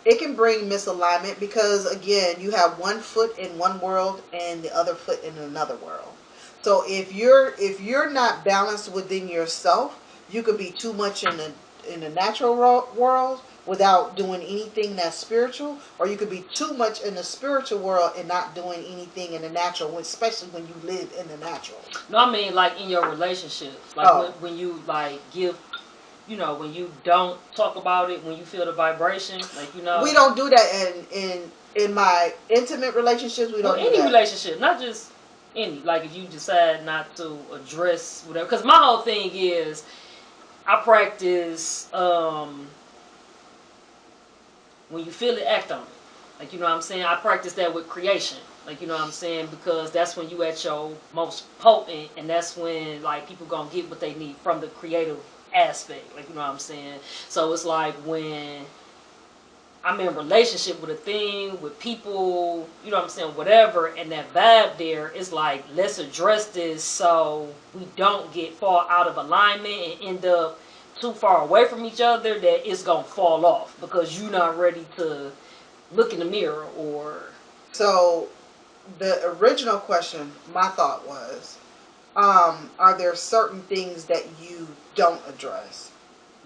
It can bring misalignment because again, you have one foot in one world and the other foot in another world. So if you're not balanced within yourself, you could be too much in the natural world without doing anything that's spiritual, or you could be too much in the spiritual world and not doing anything in the natural, especially when you live in the natural. No, I mean like in your relationships, like when you like give. You know, when you don't talk about it, when you feel the vibration, like, you know. We don't do that in my intimate relationships. We don't do any that. relationship, not just any. Like, if you decide not to address whatever. Because my whole thing is, I practice, when you feel it, act on it. Like, you know what I'm saying? I practice that with creation. Like, you know what I'm saying? Because that's when you at your most potent, and that's when, like, people gonna get what they need from the creative aspect. Like, you know what I'm saying? So it's like when I'm in a relationship with a thing, with people, you know what I'm saying, whatever, and that vibe there is like, let's address this so we don't get far out of alignment and end up too far away from each other that it's gonna fall off because you're not ready to look in the mirror. Or so the original question, my thought was, are there certain things that you don't address?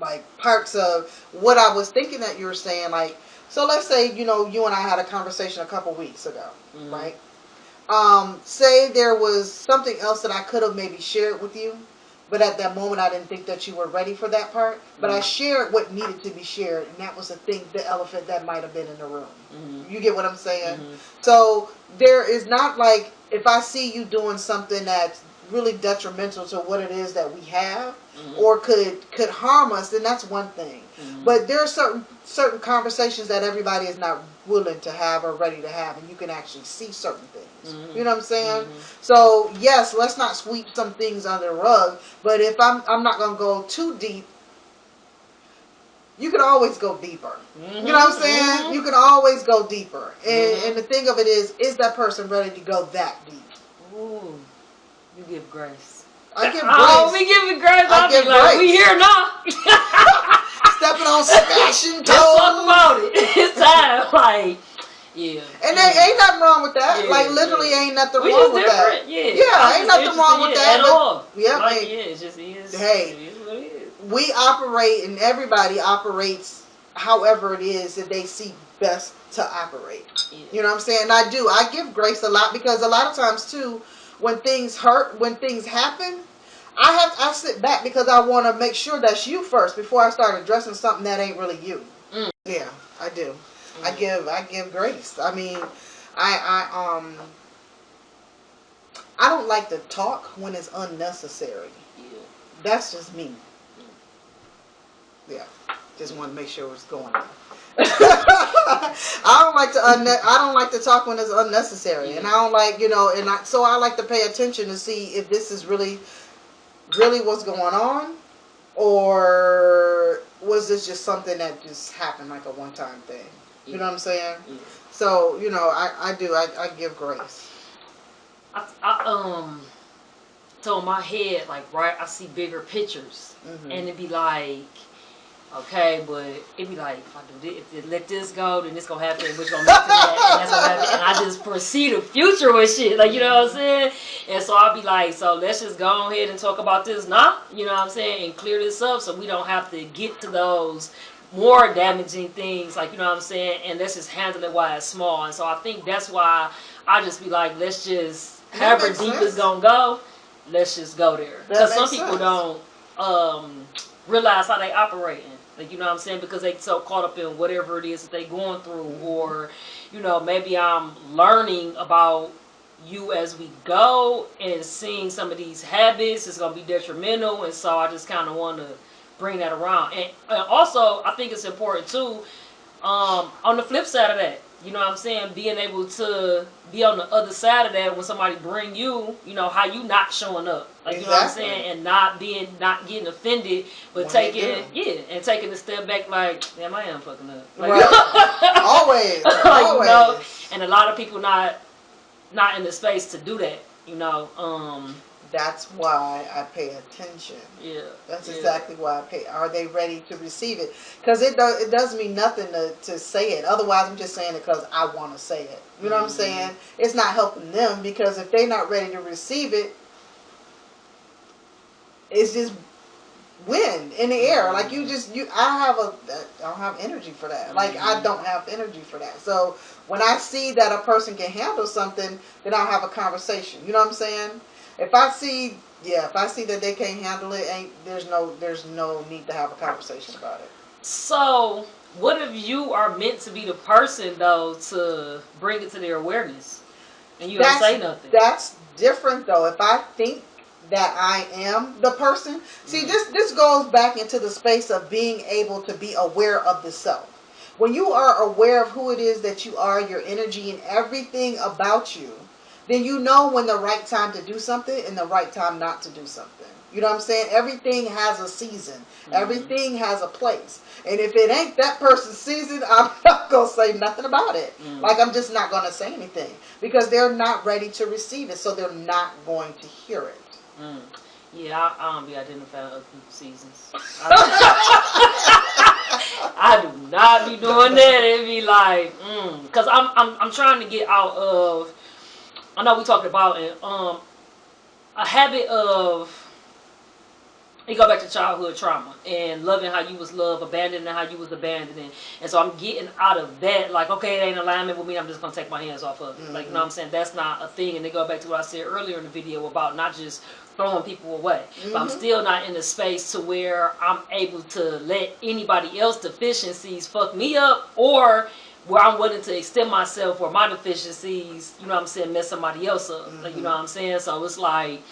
Like parts of what I was thinking that you were saying, like, so let's say, you know, you and I had a conversation a couple weeks ago, right? Say there was something else that I could have maybe shared with you, but at that moment I didn't think that you were ready for that part. But I shared what needed to be shared, and that was the elephant that might have been in the room. You get what I'm saying? So there is not like, if I see you doing something that's really detrimental to what it is that we have, or could harm us, then that's one thing. But there are certain conversations that everybody is not willing to have or ready to have, and you can actually see certain things. You know what I'm saying? So yes, let's not sweep some things under the rug. But if I'm not gonna go too deep, you can always go deeper. You know what I'm saying? You can always go deeper. And the thing of it is that person ready to go that deep? Ooh, you give grace. I give grace. Oh, we giving grace. I give like, grace. We here now. Stepping on smashing toes. Let's talk about it. It's time. Like, yeah. And there ain't nothing wrong with that. Yeah, like, literally ain't nothing wrong with that. Yeah, ain't nothing wrong with that. At all. Yeah, like, it just is. Hey, it is what it is. We operate, and everybody operates however it is that they see best to operate. Yeah. You know what I'm saying? I give grace a lot, because a lot of times too, when things hurt, when things happen, I sit back because I want to make sure that's you first before I start addressing something that ain't really you. Yeah, I do. I give grace. I mean, I don't like to talk when it's unnecessary. Yeah. That's just me. Yeah, just want to make sure it's going on. I don't like to talk when it's unnecessary, and I don't like, you know, so I like to pay attention to see if this is really what's going on, or was this just something that just happened, like a one-time thing. You know what I'm saying? Yeah. So, you know, I give grace. So in my head, like, right, I see bigger pictures, and it'd be like, okay, but it'd be like, if I do this, if I let this go, then this gonna happen, which gonna make that, and that's gonna happen, and I just foresee the future with shit, like, you know what I'm saying? And so I'll be like, so let's just go ahead and talk about this now, you know what I'm saying, and clear this up so we don't have to get to those more damaging things, like, you know what I'm saying, and let's just handle it while it's small. And so I think that's why I just be like, let's just, however deep it's gonna go, let's just go there. Because some people don't realize how they operating. Like, you know what I'm saying? Because they so caught up in whatever it is that they going through. Or, you know, maybe I'm learning about you as we go and seeing some of these habits is going to be detrimental. And so I just kind of want to bring that around. And also, I think it's important too, on the flip side of that, you know what I'm saying, being able to be on the other side of that when somebody bring you, you know, how you not showing up. Like, you know what I'm saying? And not getting offended, but when taking a step back like, damn, I am fucking up. Like, right. Always. Like, always. You know, and a lot of people not in the space to do that, you know. That's why I pay attention. Yeah. That's exactly why I pay. Are they ready to receive it? Because it does mean nothing to say it. Otherwise, I'm just saying it because I want to say it. You know what I'm saying? It's not helping them because if they're not ready to receive it, it's just wind in the air. Like I don't have energy for that. Like I don't have energy for that. So when I see that a person can handle something, then I'll have a conversation. You know what I'm saying? If I see that they can't handle it, there's no need to have a conversation about it. So, what if you are meant to be the person though to bring it to their awareness, and you don't say nothing? That's different though. If I think that I am the person, see this goes back into the space of being able to be aware of the self. When you are aware of who it is that you are, your energy and everything about you, then you know when the right time to do something and the right time not to do something. You know what I'm saying? Everything has a season. Everything has a place. And if it ain't that person's season, I'm not going to say nothing about it. Like, I'm just not going to say anything. Because they're not ready to receive it. So they're not going to hear it. Yeah, I don't be identifying other people's seasons. I do not be doing that. It'd be like, because I'm trying to get out of, I know we talked about it, a habit of, you go back to childhood trauma and loving how you was loved, abandoning how you was abandoning. And so I'm getting out of that, like, okay, it ain't alignment with me, I'm just going to take my hands off of it. Like, you know what I'm saying? That's not a thing. And they go back to what I said earlier in the video about not just throwing people away. But I'm still not in a space to where I'm able to let anybody else's deficiencies fuck me up, or where I'm willing to extend myself where my deficiencies, you know what I'm saying, mess somebody else up. Like, you know what I'm saying? So it's like,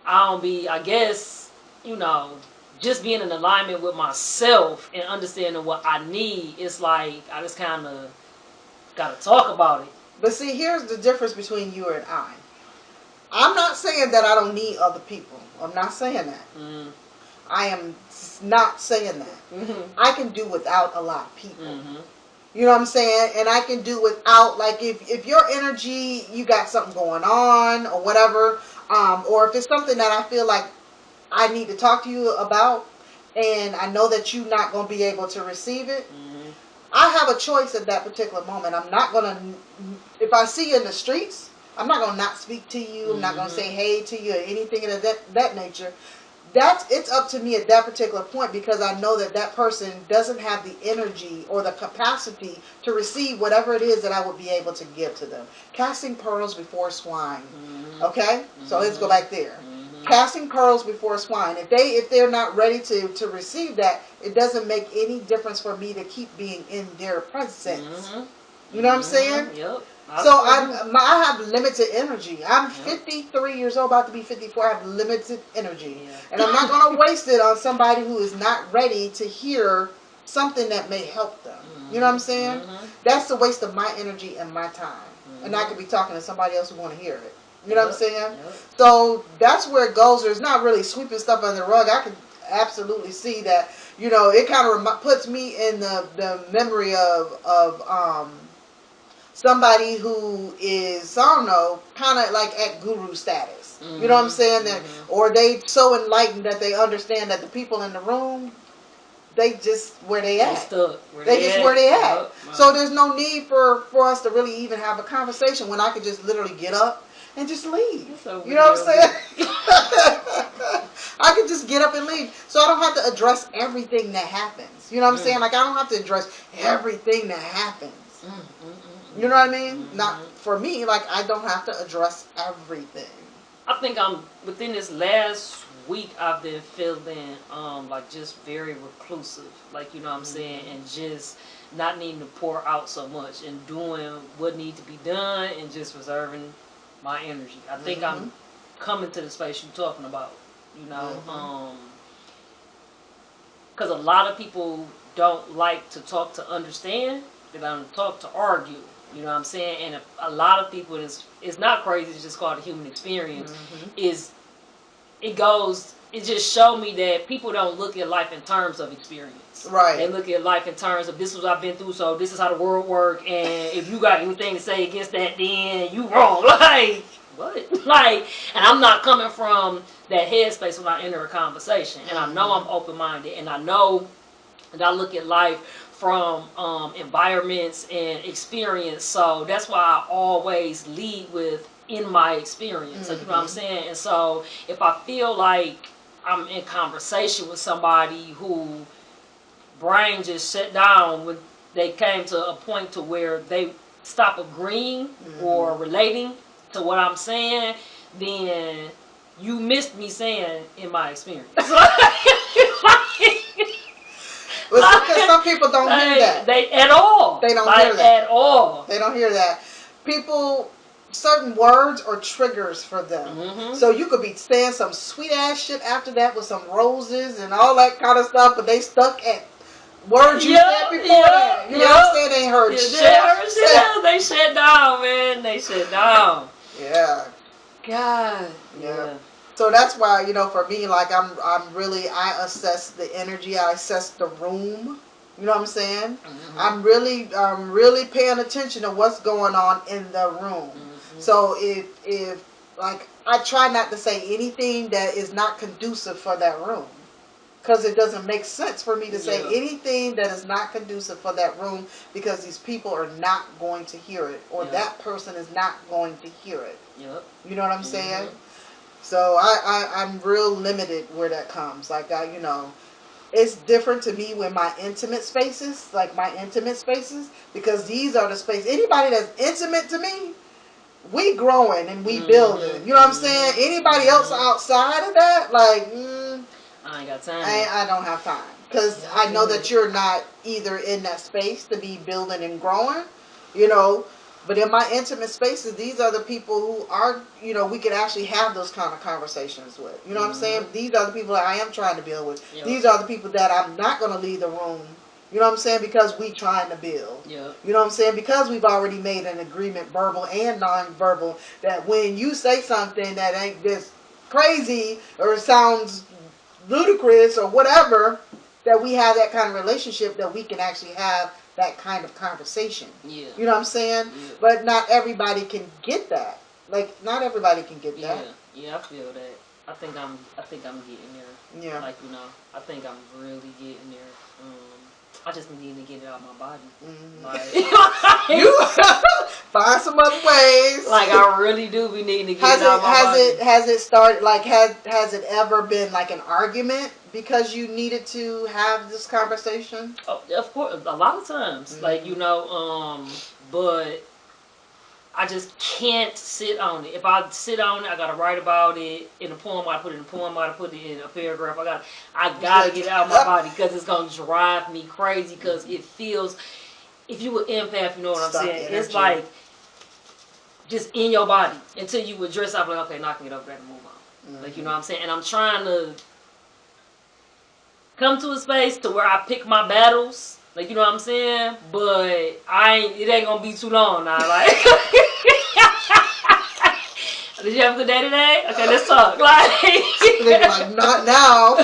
I guess, you know, just being in alignment with myself and understanding what I need, it's like I just kind of got to talk about it. But see, here's the difference between you and I. I'm not saying that I don't need other people. I'm not saying that. I am not saying that. I can do without a lot of people. You know what I'm saying? And I can do without, like, if your energy, you got something going on or whatever, or if it's something that I feel like I need to talk to you about, and I know that you're not going to be able to receive it, I have a choice at that particular moment. I'm not going to, if I see you in the streets, I'm not going to not speak to you. I'm not going to say hey to you or anything of that nature. It's up to me at that particular point, because I know that that person doesn't have the energy or the capacity to receive whatever it is that I would be able to give to them. Casting pearls before swine. Okay? So let's go back there. Casting pearls before swine. If they're not ready to receive that, it doesn't make any difference for me to keep being in their presence. You know what I'm saying? Yep. So I have limited energy. I'm 53 years old, about to be 54. I have limited energy. And I'm not going to waste it on somebody who is not ready to hear something that may help them. You know what I'm saying? That's a waste of my energy and my time. And I could be talking to somebody else who want to hear it. You know what I'm saying? So that's where it goes. There's not really sweeping stuff under the rug. I can absolutely see that. You know, it kind of puts me in the memory of somebody who is, I don't know, kind of like at guru status. You know what I'm saying? That, or they so enlightened that they understand that the people in the room, they just where they at. They just where they at. So there's no need for us to really even have a conversation when I could just literally get up and just leave. You know what I'm saying? I could just get up and leave. So I don't have to address everything that happens. You know what I'm saying? Like, I don't have to address everything that happens. You know what I mean? Not for me. Like, I don't have to address everything. I think within this last week, I've been feeling like just very reclusive. Like, you know what I'm saying? And just not needing to pour out so much and doing what needs to be done and just reserving my energy. I think I'm coming to the space you're talking about, you know, because a lot of people don't like to talk to understand. that I talk to argue. You know what I'm saying? And a lot of people, it's not crazy, it's just called a human experience, it just showed me that people don't look at life in terms of experience. Right. They look at life in terms of, this is what I've been through, so this is how the world works, and if you got anything to say against that, then you wrong. Like, what? Like, and I'm not coming from that headspace when I enter a conversation. And I know I'm open-minded, and I know that I look at life from environments and experience. So that's why I always lead with in my experience. Like, you know what I'm saying? And so if I feel like I'm in conversation with somebody who brain just shut down when they came to a point to where they stop agreeing or relating to what I'm saying, then you missed me saying in my experience. Well, because some people don't hear that. They at all. They don't hear that at all. They don't hear that. People, certain words are triggers for them. So you could be saying some sweet ass shit after that with some roses and all that kind of stuff, but they stuck at words you said before that. You know what I'm saying? They heard shit. They shut down, man. They shut down. Yeah. God. Yeah. So that's why, you know, for me, like, I assess the energy, I assess the room. You know what I'm saying? I'm really paying attention to what's going on in the room. So if like, I try not to say anything that is not conducive for that room, because it doesn't make sense for me to say anything that is not conducive for that room, because these people are not going to hear it, or that person is not going to hear it. You know what I'm saying? So I'm real limited where that comes. Like, you know, it's different to me when my intimate spaces, because these are the spaces. Anybody that's intimate to me, we growing and we building. You know what I'm saying? Anybody else outside of that, like, I ain't got time. I don't have time. Because I know that you're not either in that space to be building and growing, you know. But in my intimate spaces, these are the people who are, you know, we can actually have those kind of conversations with. You know what I'm saying? These are the people that I am trying to build with. These are the people that I'm not going to leave the room. You know what I'm saying? Because we trying to build. You know what I'm saying? Because we've already made an agreement, verbal and non-verbal, that when you say something that ain't just crazy or sounds ludicrous or whatever, that we have that kind of relationship, that we can actually have that kind of conversation. You know what I'm saying? But not everybody can get that. Like, not everybody can get that. I feel that. I think I'm getting there. Like, you know, I think I'm really getting there. I just need to get it out of my body. Like, you find some other ways. Like, I really do be needing to get it out of my body. Has it started, like, has it ever been like an argument because you needed to have this conversation? Oh, of course, a lot of times. Like, you know, but I just can't sit on it. If I sit on it, I gotta write about it in a poem. I put it in a poem. I put it in a paragraph. I gotta get it out of my body, because it's gonna drive me crazy. Because it feels, if you were empath, you know what I'm saying. It's like just in your body until you address. I'm like, okay, now I can get over that and move on. Like, you know what I'm saying. And I'm trying to come to a space to where I pick my battles. Like, you know what I'm saying? But it ain't gonna be too long now. Like, did you have a good day today? Okay, let's talk. Like, not now.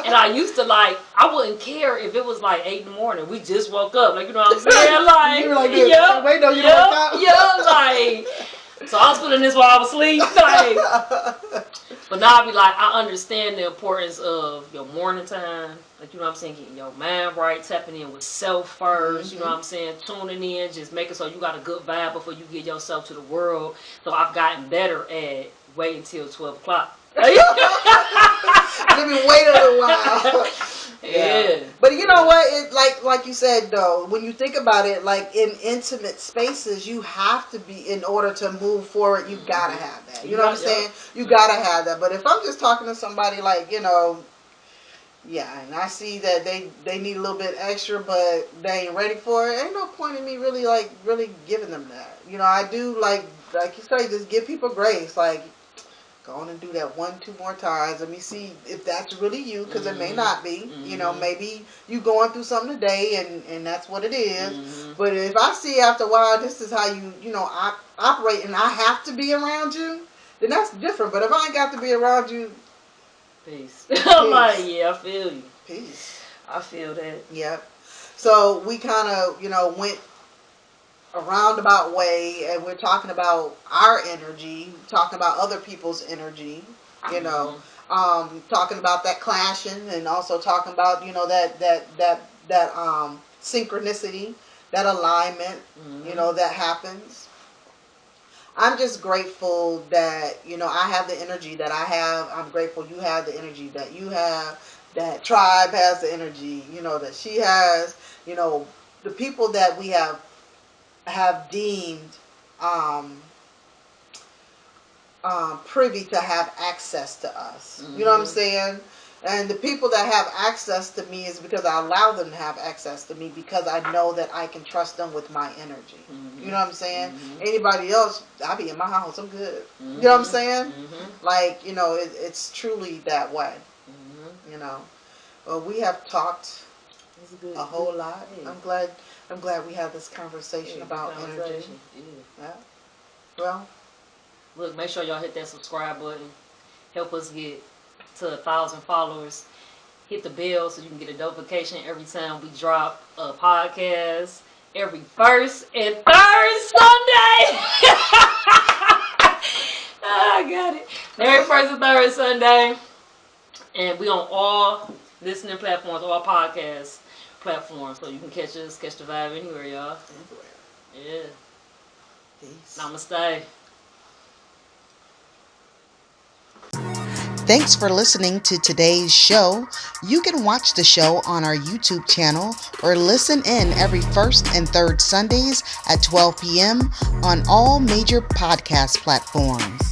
And I used to, like, I wouldn't care if it was like 8 in the morning. We just woke up. Like, you know what I'm saying? Like, you were like, wait, no, you don't wake up. Yeah, like, so I was putting this while I was asleep. Like, but now I be like, I understand the importance of your morning time. Like, you know what I'm saying? Getting your mind right, tapping in with self first. You know what I'm saying? Tuning in, just making so you got a good vibe before you get yourself to the world. So I've gotten better at waiting till 12 o'clock. Let me wait a little while. Yeah. But you know what? It like you said though, when you think about it, like in intimate spaces, you have to be, in order to move forward, you gotta have that. You know what I'm saying? You gotta have that. But if I'm just talking to somebody, like, you know, and I see that they need a little bit extra, but they ain't ready for it, ain't no point in me really giving them that. You know, I do like you say, just give people grace. Like, go on and do that 1-2 more times. Let me see if that's really you, because it may not be. You know, maybe you going through something today, and that's what it is. But if I see after a while, this is how you know, operate, and I have to be around you, then that's different. But if I ain't got to be around you, peace. I'm like, yeah, I feel you. Peace. I feel that. Yep. So we kind of, you know, went a roundabout way, and we're talking about our energy, talking about other people's energy, you know, talking about that clashing, and also talking about, you know, that synchronicity, that alignment, you know, that happens. I'm just grateful that, you know, I have the energy that I have. I'm grateful you have the energy that you have, that Tribe has the energy, you know, that she has, you know, the people that we have deemed privy to have access to us. You know what I'm saying? And the people that have access to me is because I allow them to have access to me, because I know that I can trust them with my energy. You know what I'm saying? Anybody else, I'll be in my house, I'm good. You know what I'm saying? Like, you know, it's truly that way. You know. Well, we have talked a whole lot. I'm glad we had this conversation about energy. Yeah. Well, look, make sure y'all hit that subscribe button. Help us get to 1,000 followers. Hit the bell so you can get a notification every time we drop a podcast. Every first and third Sunday. I got it. Every first and third Sunday. And we on all listening platforms, all podcast platforms. So you can catch us, catch the vibe anywhere, y'all. Yeah. Peace. Namaste. Thanks for listening to today's show. You can watch the show on our YouTube channel or listen in every first and third Sundays at 12 p.m. on all major podcast platforms.